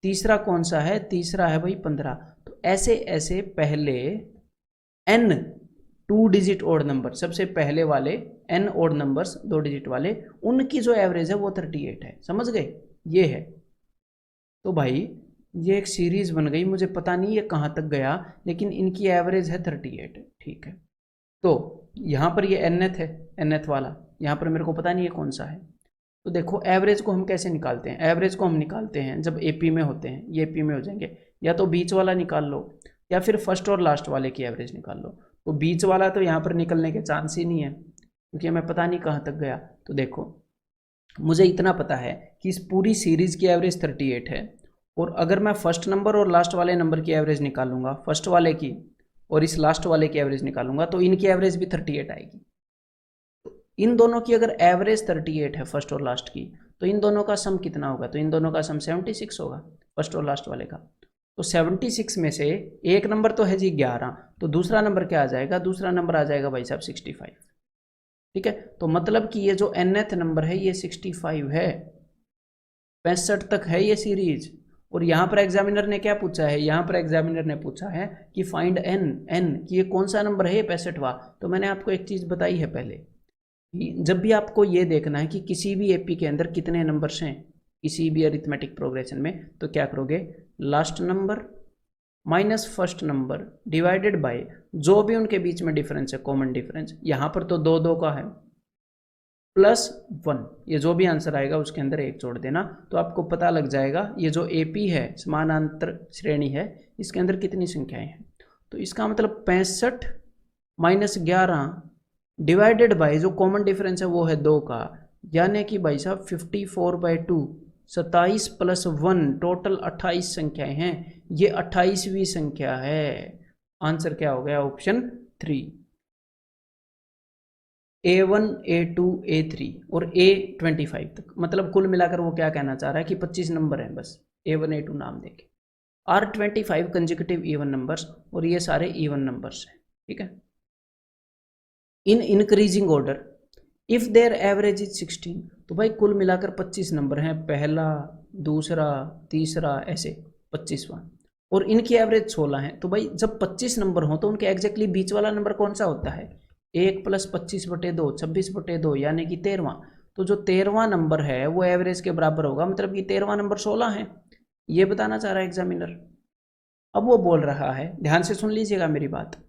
तीसरा कौन सा है, तीसरा है भाई 15। तो ऐसे ऐसे पहले n 2 डिजिट ओड नंबर, सबसे पहले वाले n ओड नंबर्स 2 डिजिट वाले, उनकी जो एवरेज है वो 38 है। समझ गए, ये है। तो भाई ये एक सीरीज बन गई, मुझे पता नहीं ये कहाँ तक गया, लेकिन इनकी एवरेज है 38। ठीक है, तो यहाँ पर ये nth है, nth वाला, यहाँ पर मेरे को पता नहीं ये कौन सा है। तो देखो एवरेज को हम कैसे निकालते हैं, एवरेज को हम निकालते हैं जब एपी में होते हैं, ये एपी में हो जाएंगे, या तो बीच वाला निकाल लो या फिर फर्स्ट और लास्ट वाले की एवरेज निकाल लो। तो बीच वाला तो यहाँ पर निकलने के चांस ही नहीं है, क्योंकि हमें पता नहीं कहाँ तक गया। तो देखो मुझे इतना पता है कि इस पूरी सीरीज की एवरेज 38 है, और अगर मैं फर्स्ट नंबर और लास्ट वाले नंबर की एवरेज निकालूंगा, फर्स्ट वाले की और इस लास्ट वाले की एवरेज निकालूंगा, तो इनकी एवरेज भी 38 आएगी। तो इन दोनों की अगर एवरेज 38 है फर्स्ट और लास्ट की, तो इन दोनों का सम कितना होगा, तो इन दोनों का सम 76 होगा, फर्स्ट और लास्ट वाले का। तो 76 में से एक नंबर तो है जी 11, तो दूसरा नंबर क्या आ जाएगा, दूसरा नंबर आ जाएगा भाई साहब 65। ठीक है, तो मतलब कि ये जो nth नंबर है ये 65 है, 65 तक है ये सीरीज। और यहाँ पर एग्जामिनर ने क्या पूछा है, यहाँ पर एग्जामिनर ने पूछा है कि फाइंड n कि ये कौन सा नंबर है, ये 65वां। तो मैंने आपको एक चीज़ बताई है पहले, जब भी आपको ये देखना है कि किसी भी एपी के अंदर कितने नंबर्स हैं, किसी भी अरिथमेटिक प्रोग्रेशन में, तो क्या करोगे, last number minus first number divided by जो भी उनके बीच में डिफरेंस है, कॉमन डिफरेंस, यहाँ पर तो 2 2 का है, +1। ये जो भी आंसर आएगा उसके अंदर 1 जोड़ देना, तो आपको पता लग जाएगा ये जो एपी है, समानांतर श्रेणी है, इसके अंदर कितनी संख्याएं हैं। तो इसका मतलब 65 - 11 डिवाइडेड बाय जो कॉमन डिफरेंस है वो है 2 का, यानी कि भाई साहब 54/2, 27 + 1 टोटल 28 संख्याएं हैं। ये 28वीं संख्या है। आंसर क्या हो गया, ऑप्शन 3, A1 A2 A3 और A25 तक। मतलब कुल मिलाकर वो क्या कहना चाह रहा है कि 25 नंबर हैं बस, A1 A2 नाम देके। R25 कंजिक्यूटिव इवन नंबर्स, और ये सारे इवन नंबर्स हैं। ठीक है, इन increasing order if there average is 16। तो भाई कुल मिलाकर 25 नंबर हैं, पहला, दूसरा, तीसरा, ऐसे 25वां, और इनकी एवरेज 16 है। तो भाई जब 25 नंबर हो तो उनके एग्जैक्टली बीच वाला नंबर कौन सा होता है, 1 + 25/2 26/2, यानी कि 13वां। तो जो 13वां नंबर है वो एवरेज के बराबर होगा, मतलब कि 13वां नंबर 16 है, ये बताना चाह रहा है एग्जामिनर। अब वो बोल रहा है, ध्यान से सुन लीजिएगा मेरी बात,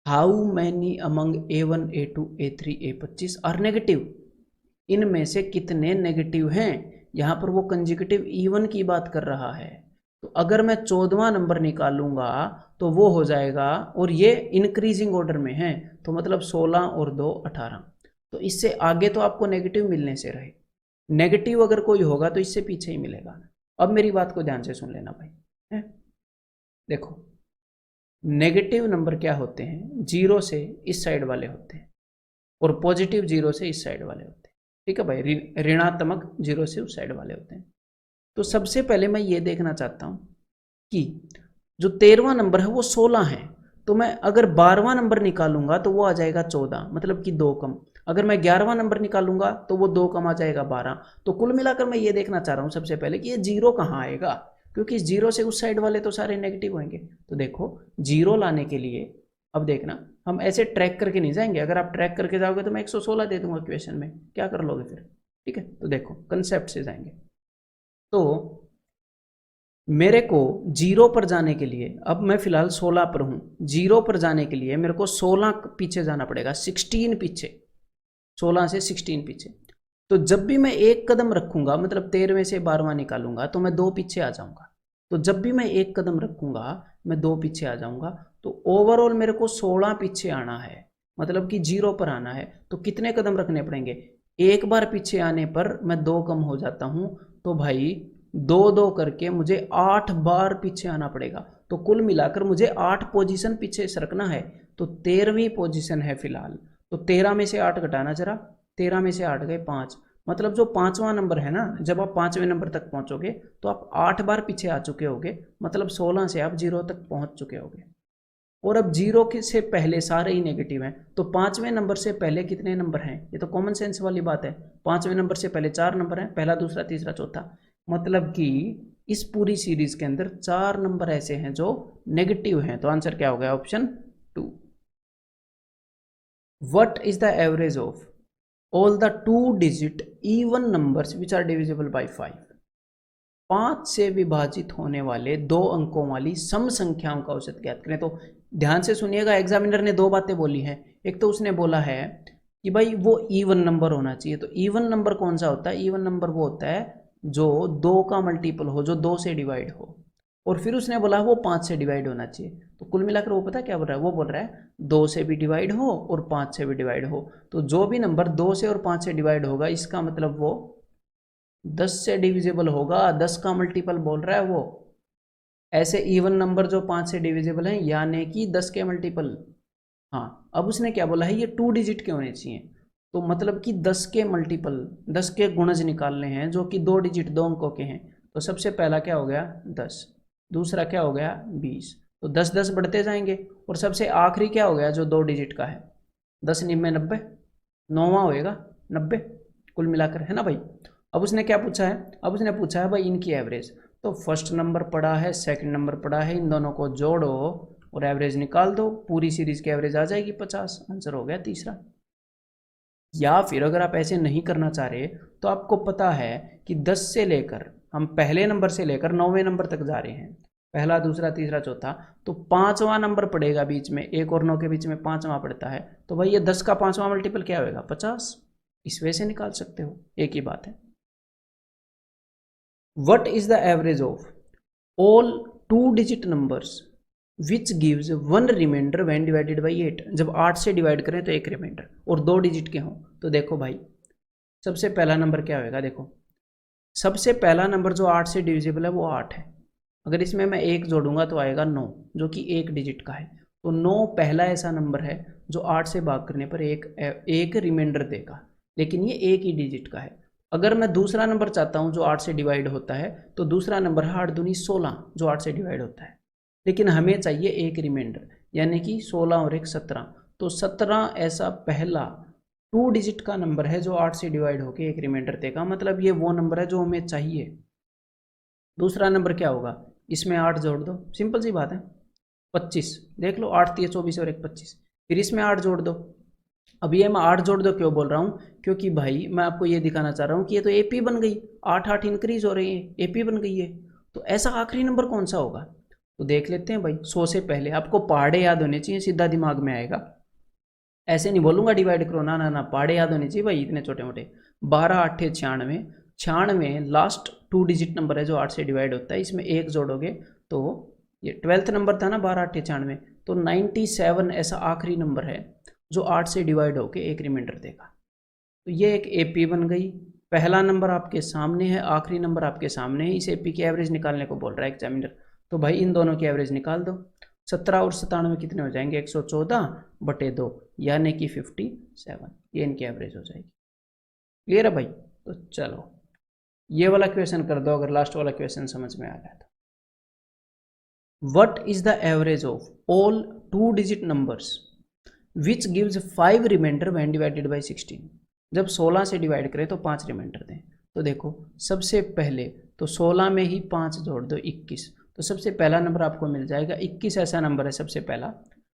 how many among A1 A2 A3 A25 are negative, इनमें से कितने नेगेटिव हैं। यहाँ पर वो कंजिक्यूटिव इवन की बात कर रहा है। तो अगर मैं 14वां नंबर निकालूंगा तो वो हो जाएगा, और ये इंक्रीजिंग ऑर्डर में है, तो मतलब 16 और 2 18। तो इससे आगे तो आपको नेगेटिव मिलने से रहे, नेगेटिव अगर कोई होगा तो इससे पीछे ही मिलेगा। अब मेरी बात को ध्यान से सुन लेना भाई, है? देखो नेगेटिव नंबर क्या होते हैं, 0 से इस साइड वाले होते हैं, और पॉजिटिव 0 से इस साइड वाले होते हैं। ठीक है भाई, ऋणात्मक 0 से उस साइड वाले होते हैं। तो सबसे पहले मैं ये देखना चाहता हूं कि जो 13वां नंबर है वो 16 है, तो मैं अगर 12वां नंबर निकालूंगा तो वो आ जाएगा 14, मतलब कि 2 कम। अगर मैं 11वां नंबर निकालूंगा तो वो 2 कम आ जाएगा 12। तो कुल मिलाकर मैं ये देखना चाह रहा हूँ सबसे पहले कि ये 0 कहाँ आएगा, क्योंकि 0 से उस साइड वाले तो सारे नेगेटिव होंगे। तो देखो 0 लाने के लिए, अब देखना हम ऐसे ट्रैक करके नहीं जाएंगे, अगर आप ट्रैक करके जाओगे तो मैं 116 दे दूंगा क्वेश्चन में, क्या कर लोगे फिर। ठीक है, तो देखो कंसेप्ट से जाएंगे। तो मेरे को 0 पर जाने के लिए, अब मैं फिलहाल 16 पर हूं, 0 पर जाने के लिए मेरे को 16 पीछे जाना पड़ेगा, 16 पीछे, 16 से 16 पीछे। तो जब भी मैं एक कदम रखूंगा, मतलब 13वें से 12वां निकालूंगा, तो मैं 2 पीछे आ जाऊंगा। तो जब भी मैं एक कदम रखूंगा मैं 2 पीछे आ जाऊंगा। तो ओवरऑल मेरे को 16 पीछे आना है। मतलब कि 0 पर आना है तो कितने कदम रखने पड़ेंगे? एक बार पीछे आने पर मैं 2 कम हो जाता हूं, तो भाई 2-2 करके मुझे 8 बार पीछे आना पड़ेगा। तो कुल मिलाकर मुझे 8 पोजीशन पीछे सरकना है। तो 13वीं पोजीशन है फिलहाल। तो 13 में से 8 घटाना जरा, 13 में से 8 गए 5। मतलब जो 5वां नंबर है ना, जब आप 5वें नंबर तक पहुंचोगे तो आप 8 बार पीछे आ चुके होगे, मतलब 16 से आप 0 तक पहुंच चुके होगे। और अब 0 के से पहले सारे ही नेगेटिव हैं, तो 5वें नंबर से पहले कितने नंबर हैं? ये तो कॉमन सेंस वाली बात है। 5वें नंबर से पहले 4 नंबर हैं, पहला, दूसरा, तीसरा, चौथा। मतलब कि इस पूरी सीरीज के अंदर 4 नंबर ऐसे हैं जो नेगेटिव हैं। तो आंसर क्या हो गया? Option 2। What is the average of all the 2-digit even numbers which are divisible by 5? 5 से विभाजित होने वाले 2 अंकों वाली सम संख्याओं का औसत ज्ञात करें। तो ध्यान से सुनिएगा, एग्जामिनर ने 2 बातें बोली हैं। एक तो उसने बोला है कि भाई वो इवन नंबर होना चाहिए। तो इवन नंबर कौन सा होता है? इवन नंबर वो होता है जो 2 का मल्टीपल हो, जो 2 से डिवाइड हो। और फिर उसने बोला वो 5 से डिवाइड होना चाहिए। तो कुल मिलाकर वो पता क्या बोल रहा है? वो बोल रहा है 2 से भी डिवाइड हो और 5 से भी डिवाइड हो। तो जो भी नंबर 2 से और 5 से डिवाइड होगा, इसका मतलब वो 10 से डिविजिबल होगा। 10 का मल्टीपल बोल रहा है वो। ऐसे इवन नंबर जो 5 से डिविजिबल हैं, यानी कि 10 के मल्टीपल। हाँ, अब उसने क्या बोला है? ये 2 डिजिट के होने चाहिए। तो मतलब कि 10 के मल्टीपल, 10 के गुणज निकालने हैं जो कि 2 डिजिट, 2 अंकों के हैं। तो सबसे पहला क्या हो गया? 10। दूसरा क्या हो गया? 20। तो 10-10 बढ़ते जाएंगे। और सबसे आखिरी क्या हो गया जो 2 डिजिट का है? 10 निन्मे 90, 9वां होएगा 90 कुल मिलाकर, है ना भाई। अब उसने क्या पूछा है? अब उसने पूछा है भाई इनकी एवरेज। तो फर्स्ट नंबर पड़ा है, सेकंड नंबर पड़ा है, इन दोनों को जोड़ो और एवरेज निकाल दो। पूरी सीरीज की एवरेज आ जाएगी 50। आंसर हो गया तीसरा। या फिर अगर आप ऐसे नहीं करना चाह रहे तो आपको पता है कि 10 से लेकर, हम पहले नंबर से लेकर 9वें नंबर तक जा रहे हैं, पहला, दूसरा, तीसरा, चौथा, तो 5वां नंबर पड़ेगा बीच में। 1 और 9 के बीच में 5वां पड़ता है। तो भाई ये 10 का 5वां मल्टीपल क्या होगा? 50। इस वे से निकाल सकते हो, एक ही बात है। What is the average of all 2-digit numbers which gives 1 remainder when divided by 8? जब 8 से डिवाइड करें तो 1 रिमाइंडर और 2 डिजिट के हों। तो देखो भाई, सबसे पहला नंबर क्या होगा? देखो, सबसे पहला नंबर जो 8 से डिविजिबल है वो 8 है। अगर इसमें मैं 1 जोड़ूंगा तो आएगा 9, जो कि 1 डिजिट का है। तो 9 पहला ऐसा नंबर है जो 8 से भाग करने पर एक रिमाइंडर देगा, लेकिन ये 1 ही डिजिट का है। अगर मैं दूसरा नंबर चाहता हूं जो 8 से डिवाइड होता है, तो दूसरा नंबर है 8 दूनी 16, जो 8 से डिवाइड होता है। लेकिन हमें चाहिए एक रिमाइंडर, यानी कि 16 और 1 17। तो 17 ऐसा पहला 2 डिजिट का नंबर है जो 8 से डिवाइड होकर एक रिमाइंडर देगा। मतलब ये वो नंबर है जो हमें चाहिए। दूसरा नंबर क्या होगा? इसमें 8 जोड़ दो, सिंपल सी बात है, 25। देख लो, 8 3 24 और 1 25। फिर इसमें 8 जोड़ दो। अब ये मैं 8 जोड़ दो क्यों बोल रहा हूँ? क्योंकि भाई मैं आपको ये दिखाना चाह रहा हूँ कि ये तो एपी बन गई, 8 इंक्रीज हो रही है, एपी बन गई है। तो ऐसा आखिरी नंबर कौन सा होगा? तो देख लेते हैं भाई। 100 से पहले आपको पहाड़े याद होने चाहिए, सीधा दिमाग में आएगा। ऐसे नहीं बोलूंगा डिवाइड करो, ना ना ना, पहाड़े याद होने चाहिए भाई, इतने छोटे मोटे। 12 8 96, 96 लास्ट 2 डिजिट नंबर है जो 8 से डिवाइड होता है। इसमें 1 जोड़ोगे तो ये 12th नंबर था ना, 12 8 96। तो 97 ऐसा आखिरी नंबर है जो 8 से डिवाइड होकर एक रिमाइंडर देगा। तो ये एक एपी बन गई। पहला नंबर आपके सामने है, आखिरी नंबर आपके सामने है। इस एपी की एवरेज निकालने को बोल रहा है एग्जामिनर। तो भाई इन दोनों की एवरेज निकाल दो। 17 और 97 कितने हो जाएंगे? 114/2, यानी कि 57। ये इनकी एवरेज हो जाएगी। क्लियर है भाई? तो चलो ये वाला क्वेश्चन कर दो, अगर लास्ट वाला क्वेश्चन समझ में आ गया तो। What is the average of all 2-digit numbers which gives 5 remainder when divided by 16? जब 16 से डिवाइड करें तो 5 रिमाइंडर दें। तो देखो, सबसे पहले तो 16 में ही 5 जोड़ दो, 21। तो सबसे पहला नंबर आपको मिल जाएगा 21। ऐसा नंबर है सबसे पहला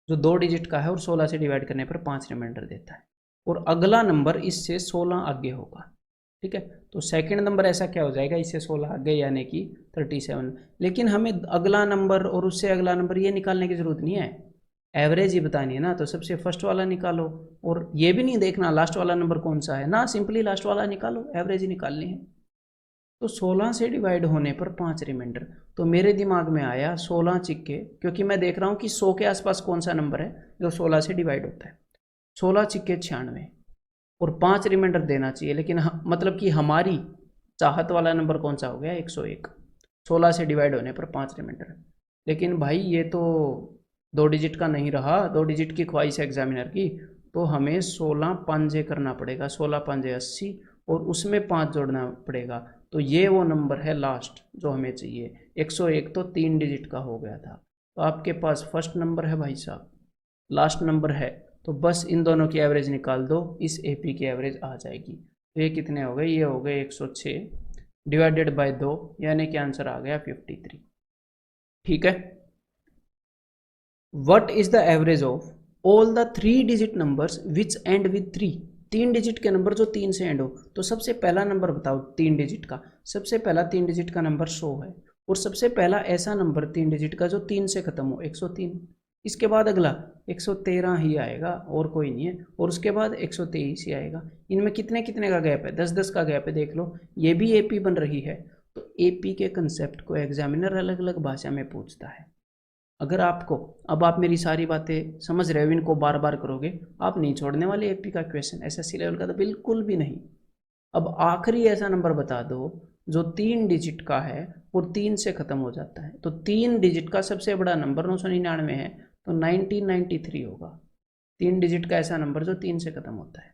जो 2 डिजिट का है और 16 से डिवाइड करने पर 5 रिमाइंडर देता है। और अगला नंबर इससे 16 आगे होगा, ठीक है। तो सेकंड नंबर ऐसा क्या हो जाएगा? इससे 16 आगे, यानी कि 37। लेकिन हमें अगला नंबर और उससे अगला नंबर ये निकालने की जरूरत नहीं है, एवरेज ही बतानी है ना। तो सबसे फर्स्ट वाला निकालो, और ये भी नहीं देखना लास्ट वाला नंबर कौन सा है ना, सिंपली लास्ट वाला निकालो, एवरेज ही निकालनी है। तो 16 से डिवाइड होने पर 5 रिमाइंडर। तो मेरे दिमाग में आया 16 चिक्के, क्योंकि मैं देख रहा हूँ कि 100 के आसपास कौन सा नंबर है जो 16 से डिवाइड होता है। 16 छिक्के 96 और 5 रिमाइंडर देना चाहिए, लेकिन मतलब कि हमारी चाहत वाला नंबर कौन सा हो गया 101, 16 से डिवाइड होने पर 5 रिमाइंडर। लेकिन भाई ये तो 2 डिजिट का नहीं रहा, 2 डिजिट की ख्वाहिश है एग्जामिनर की, तो हमें 16 पांजे करना पड़ेगा, 16 पांजे 80 और उसमें 5 जोड़ना पड़ेगा। तो ये वो नंबर है लास्ट जो हमें चाहिए। 101 तो 3 डिजिट का हो गया था। तो आपके पास फर्स्ट नंबर है भाई साहब, लास्ट नंबर है, तो बस इन दोनों की एवरेज निकाल दो, इस एपी की एवरेज आ जाएगी। तो ये कितने हो गए, ये हो गए 106 डिवाइडेड बाय 2, यानी कि आंसर आ गया 53। ठीक है। What is the average of all the 3 digit numbers which and with 3? 3 digit के नंबर जो 3 से एंड हो। तो सबसे पहला नंबर बताओ 3 डिजिट का, सबसे पहला 3 डिजिट का नंबर 100 है, और सबसे पहला ऐसा नंबर 3 डिजिट का जो 3 से खत्म हो 103। इसके बाद अगला 113 ही आएगा और कोई नहीं है, और उसके बाद 123 ही आएगा। इनमें कितने कितने का गैप है, 10-10 का गैप है, देख लो। ये भी एपी बन रही है। तो एपी के कंसेप्ट को एग्जामिनर अलग अलग भाषा में पूछता है। अगर आपको, अब आप मेरी सारी बातें समझ रहे हो, इनको बार बार करोगे, आप नहीं छोड़ने वाले एपी का क्वेश्चन, एसएससी लेवल का तो बिल्कुल भी नहीं। अब आखिरी ऐसा नंबर बता दो जो 3 डिजिट का है और 3 से खत्म हो जाता है। तो 3 डिजिट का सबसे बड़ा नंबर 999 है, तो 1993 होगा 3 डिजिट का ऐसा नंबर जो 3 से खत्म होता है।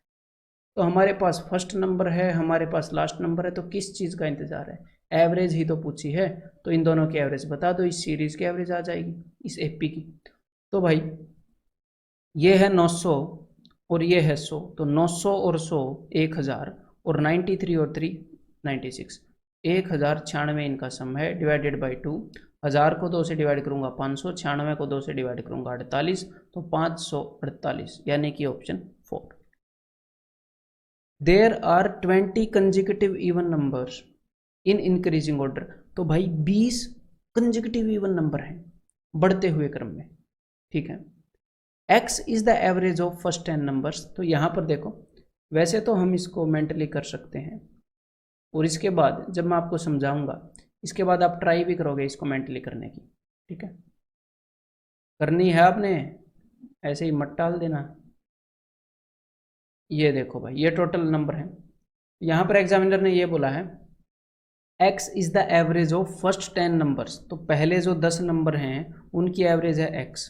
तो हमारे पास फर्स्ट नंबर है, हमारे पास लास्ट नंबर है, तो किस चीज़ का इंतजार है, एवरेज ही तो पूछी है। तो इन दोनों की एवरेज बता दो, इस सीरीज की एवरेज आ जाएगी, इस एपी की। तो भाई ये है 900 और ये है 100, तो 900 और 100 1000 और 93 और 3 96, 1096 इनका सम है, डिवाइडेड बाई 2। 1000 को 2 से डिवाइड करूंगा 500, 96 को 2 से डिवाइड करूंगा 48, तो 548, यानी कि option 4। There are 20 consecutive even numbers in increasing order. तो भाई 20 कंजिक्यूटिव इवन नंबर हैं बढ़ते हुए क्रम में। ठीक है। x is the average of first 10 numbers. तो यहां पर देखो, वैसे तो हम इसको मेंटली कर सकते हैं, और इसके बाद जब मैं आपको समझाऊंगा, इसके बाद आप ट्राई भी करोगे इसको मेंटली करने की। ठीक है, करनी है आपने, ऐसे ही मत टाल देना। ये देखो भाई, ये टोटल नंबर है। यहां पर एग्जामिनर ने ये बोला है x is the average of first 10 numbers. तो पहले जो 10 नंबर हैं उनकी एवरेज है x,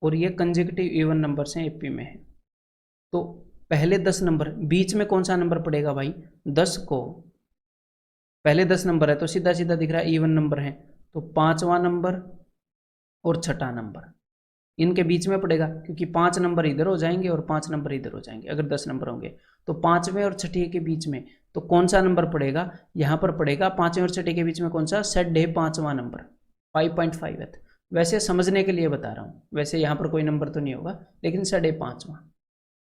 और ये कंजिक्यूटिव इवन नंबर्स हैं, एपी में है। तो पहले 10 नंबर, बीच में कौन सा नंबर पड़ेगा भाई, 10 को, पहले 10 नंबर है तो सीधा सीधा दिख रहा है इवन नंबर है, तो 5वां नंबर और 6ठा नंबर इनके बीच में पड़ेगा, क्योंकि 5 नंबर इधर हो जाएंगे और 5 नंबर इधर हो जाएंगे अगर 10 नंबर होंगे। तो 5वें और 6ठे के बीच में तो कौन सा नंबर पड़ेगा, यहाँ पर पड़ेगा 5वें और 6ठे के बीच में कौन सा, 5वां नंबर, 5.5। वैसे समझने के लिए बता रहा हूँ, वैसे यहाँ पर कोई नंबर तो नहीं होगा, लेकिन 5.5वां।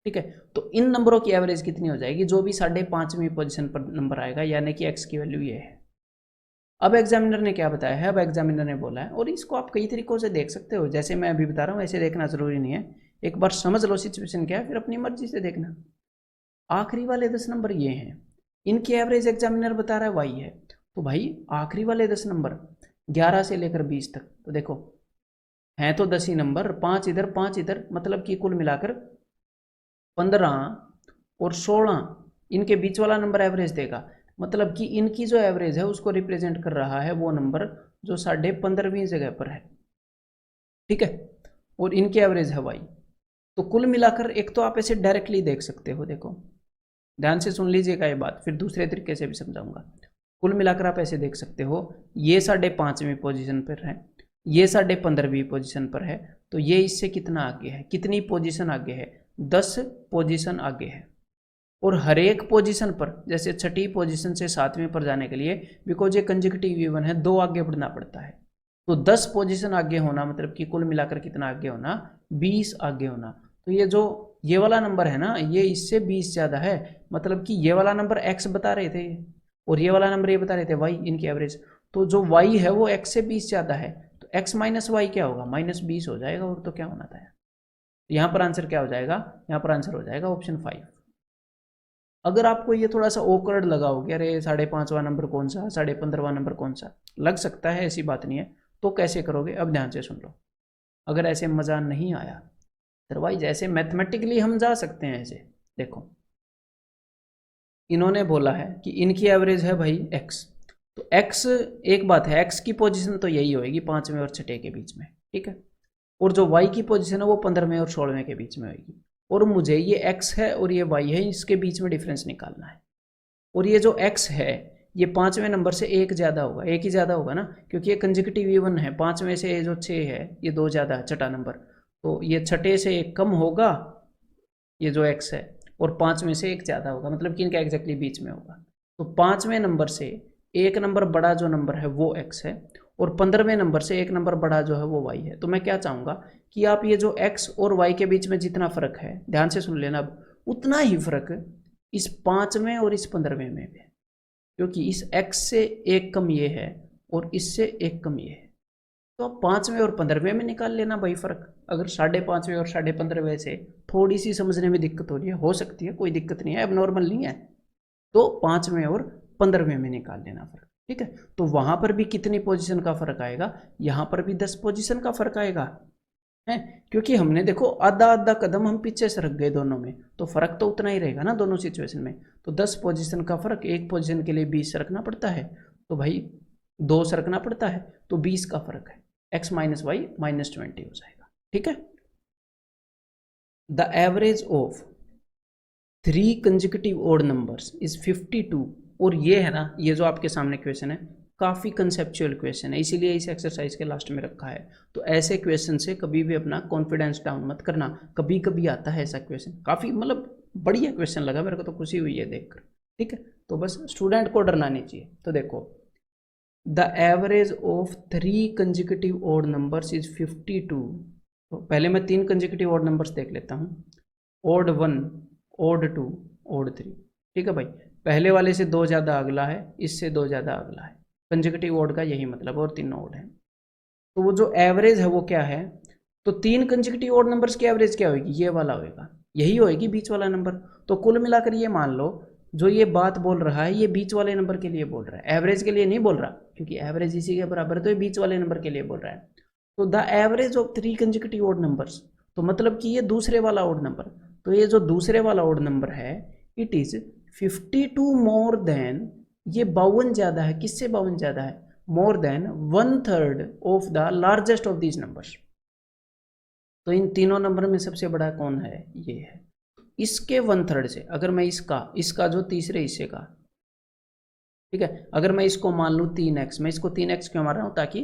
ठीक है, तो इन नंबरों की एवरेज कितनी हो जाएगी, जो भी 5.5वीं पोजीशन पर नंबर आएगा, यानी कि x की वैल्यू ये है। अब एग्जामिनर ने क्या बताया है, अब एग्जामिनर ने बोला है, और इसको आप कई तरीकों से देख सकते हो, जैसे मैं अभी बता रहा हूँ ऐसे देखना जरूरी नहीं है। एक बार समझ लो सिचुएशन क्या है, फिर अपनी मर्जी से देखना। आखिरी वाले 10 नंबर ये हैं, इनकी एवरेज एग्जामिनर बता रहा है वाई है। तो भाई आखिरी वाले 10 नंबर 11 से लेकर 20 तक, तो देखो हैं तो 10 ही नंबर, 5 इधर 5 इधर, मतलब कि कुल मिलाकर 15 और 16, इनके बीच वाला नंबर एवरेज देगा। मतलब कि इनकी जो एवरेज है उसको रिप्रेजेंट कर रहा है वो नंबर जो 15.5वीं जगह पर है। ठीक है, और इनकी एवरेज है वाई। तो कुल मिलाकर एक तो आप ऐसे डायरेक्टली देख सकते हो, देखो ध्यान से सुन लीजिएगा ये बात, फिर दूसरे तरीके से भी समझाऊंगा। कुल मिलाकर आप ऐसे देख सकते हो, ये 5.5वीं पोजीशन पर है, ये 15.5वीं पोजीशन पर है, तो ये इससे कितना आगे है, कितनी पोजीशन आगे है, 10 पोजीशन आगे है। और हर एक पोजीशन पर, जैसे 6ठी पोजीशन से 7वीं पर जाने के लिए, बिकॉज ये कंजिक्यूटिव इवन है, 2 आगे बढ़ना पड़ता है, तो 10 पोजीशन आगे होना, मतलब कि कुल मिलाकर कितना आगे होना, 20 आगे होना। तो ये जो ये वाला नंबर है ना, ये इससे 20 ज़्यादा है, मतलब कि ये वाला नंबर x बता रहे थे और ये वाला नंबर ये बता रहे थे y, इनकी एवरेज। तो जो y है वो x से 20 ज़्यादा है, तो x माइनस वाई क्या होगा, -20 हो जाएगा, और तो क्या होना था। यहाँ पर आंसर क्या हो जाएगा, यहाँ पर आंसर हो जाएगा ऑप्शन 5। अगर आपको ये थोड़ा सा ओकर्ड लगा हो कि अरे 5.5वां नंबर कौन सा, 15.5वां नंबर कौन सा, लग सकता है, ऐसी बात नहीं है। तो कैसे करोगे, अब ध्यान से सुन लो। अगर ऐसे मज़ा नहीं आया अदरवाइज ऐसे मैथमेटिकली हम जा सकते हैं ऐसे। देखो इन्होंने बोला है कि इनकी एवरेज है भाई x, तो x एक बात है, x की पोजीशन तो यही होएगी 5वें और 6ठे के बीच में, ठीक है, और जो y की पोजीशन है वो 15वें और 16वें के बीच में होएगी, और मुझे ये x है और ये y है, इसके बीच में डिफरेंस निकालना है, और ये जो x है ये 5वें नंबर से एक ज़्यादा होगा, एक ही ज़्यादा होगा ना, क्योंकि ये कंसेक्यूटिव इवन है, 5वें से ये जो 6 है ये 2 ज़्यादा है, छठा नंबर, तो ये छठे से एक कम होगा ये जो x है, और 5वें से एक ज़्यादा होगा, मतलब कि इनका एग्जैक्टली बीच में होगा। तो 5वें नंबर से एक नंबर बड़ा जो नंबर है वो x है, और 15वें नंबर से एक नंबर बड़ा जो है वो y है। तो मैं क्या चाहूँगा कि आप ये जो x और y के बीच में जितना फ़र्क है, ध्यान से सुन लेना, अब उतना ही फ़र्क इस 5वें और इस 15वें में भी है, क्योंकि इस x से एक कम ये है और इससे एक कम ये है, तो आप 5वें और 15वें में निकाल लेना भाई फ़र्क। अगर 5.5वें और 15.5वें से थोड़ी सी समझने में दिक्कत हो रही है, हो सकती है, कोई दिक्कत नहीं है, अब नॉर्मल नहीं है, तो 5वें और 15वें में निकाल लेना फ़र्क, ठीक है। तो वहाँ पर भी कितनी पोजीशन का फ़र्क आएगा, यहाँ पर भी 10 पोजीशन का फ़र्क आएगा, है, क्योंकि हमने देखो आधा आधा कदम हम पीछे सरक गए दोनों में, तो फ़र्क तो उतना ही रहेगा ना दोनों सिचुएशन में। तो 10 पोजीशन का फ़र्क, एक पोजीशन के लिए 20 सरकना पड़ता है, तो भाई 2 सरकना पड़ता है, तो 20 का फ़र्क है, x माइनस वाई माइनस 20 हो जाएगा, ठीक है। The average of 3 consecutive odd numbers is 52, और ये है ना, ये जो आपके सामने क्वेश्चन है काफ़ी कंसेप्चुअल क्वेश्चन है, इसीलिए इस एक्सरसाइज के लास्ट में रखा है। तो ऐसे क्वेश्चन से कभी भी अपना कॉन्फिडेंस डाउन मत करना, कभी कभी आता है ऐसा क्वेश्चन, काफ़ी मतलब बढ़िया क्वेश्चन लगा मेरे को, तो खुशी हुई है देखकर, ठीक है। तो बस स्टूडेंट को डरना नहीं चाहिए। तो देखो the average of 3 consecutive odd numbers is 52। तो पहले मैं 3 कंसेक्यूटिव ओड नंबर्स देख लेता हूँ, ओड 1, ओड 2, ओड 3, ठीक है भाई। पहले वाले से 2 ज़्यादा अगला है, इससे 2 ज़्यादा अगला है, कंसेक्यूटिव ओड का यही मतलब, और तीनों ओड है। तो वो जो एवरेज है वो क्या है, तो 3 कंसेक्यूटिव ओड नंबर्स की एवरेज क्या होगी, ये वाला होएगा, यही होएगी बीच वाला नंबर। तो कुल मिलाकर ये मान लो जो ये बात बोल रहा है ये बीच वाले नंबर के लिए बोल रहा है, एवरेज के लिए नहीं बोल रहा, क्योंकि एवरेज इसी के बराबर है, तो ये बीच वाले नंबर के लिए बोल रहा है। तो the average of 3 consecutive odd numbers, तो मतलब कि ये दूसरे वाला ओड नंबर, तो ये जो दूसरे वाला ओड नंबर है इट इज 52 मोर देन, ये 52 ज़्यादा है, किससे 52 ज़्यादा है, more than 1/3 of the largest of these numbers. तो इन तीनों नंबर में सबसे बड़ा कौन है, ये है, इसके 1/3 से, अगर मैं इसका जो तीसरे हिस्से का, ठीक है, अगर मैं इसको मान लूँ 3x, मैं इसको 3x क्यों मान रहा हूँ, ताकि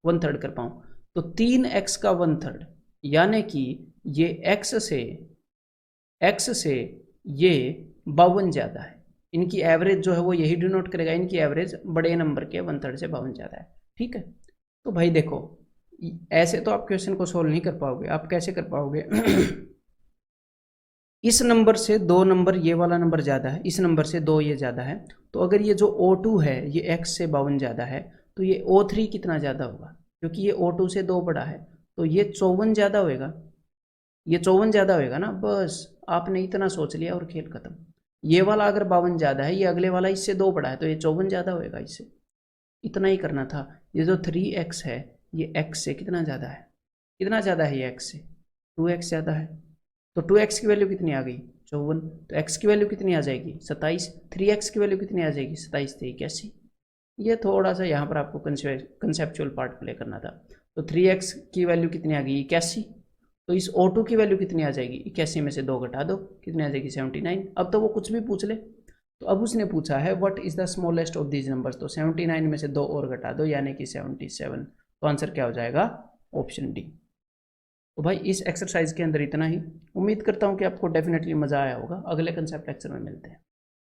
1/3 कर पाऊँ, तो 3x का 1/3, यानी कि ये x से ये 52 ज़्यादा है, इनकी एवरेज जो है वो यही डिनोट करेगा, इनकी एवरेज बड़े नंबर के 1/3 से 52 ज़्यादा है, ठीक है। तो भाई देखो ऐसे तो आप क्वेश्चन को सोल्व नहीं कर पाओगे, आप कैसे कर पाओगे इस नंबर से 2 नंबर ये वाला नंबर ज़्यादा है, इस नंबर से 2 ये ज़्यादा है, तो अगर ये जो O2 है ये x से 52 ज़्यादा है, तो ये O3 कितना ज़्यादा होगा, क्योंकि ये O2 से 2 बड़ा है, तो ये 54 ज़्यादा होएगा, ये 54 ज़्यादा होएगा ना, बस आपने इतना सोच लिया और खेल खत्म। ये वाला अगर 52 ज़्यादा है, ये अगले वाला इससे 2 बड़ा है, तो ये 54 ज़्यादा होएगा इससे, इतना ही करना था। ये जो 3x है ये x से कितना ज़्यादा है, कितना ज़्यादा है ये x से, 2x ज़्यादा है, तो 2x की वैल्यू कितनी आ गई, 54, तो x की वैल्यू कितनी आ जाएगी, 27, 3x की वैल्यू कितनी आ जाएगी, 27 से 81। ये थोड़ा सा यहाँ पर आपको कंसेप्चुअल पार्ट प्ले करना था। तो 3x की वैल्यू कितनी आ गई, 81, तो इस O2 की वैल्यू कितनी आ जाएगी, 81 में से 2 घटा दो, कितनी आ जाएगी, 79। अब तो वो कुछ भी पूछ ले, तो अब उसने पूछा है what is the smallest of these numbers, तो 79 में से 2 और घटा दो, यानी कि 77। तो आंसर क्या हो जाएगा, ऑप्शन डी। तो भाई इस एक्सरसाइज के अंदर इतना ही, उम्मीद करता हूँ कि आपको डेफिनेटली मज़ा आया होगा। अगले कंसेप्ट लेक्चर में मिलते हैं।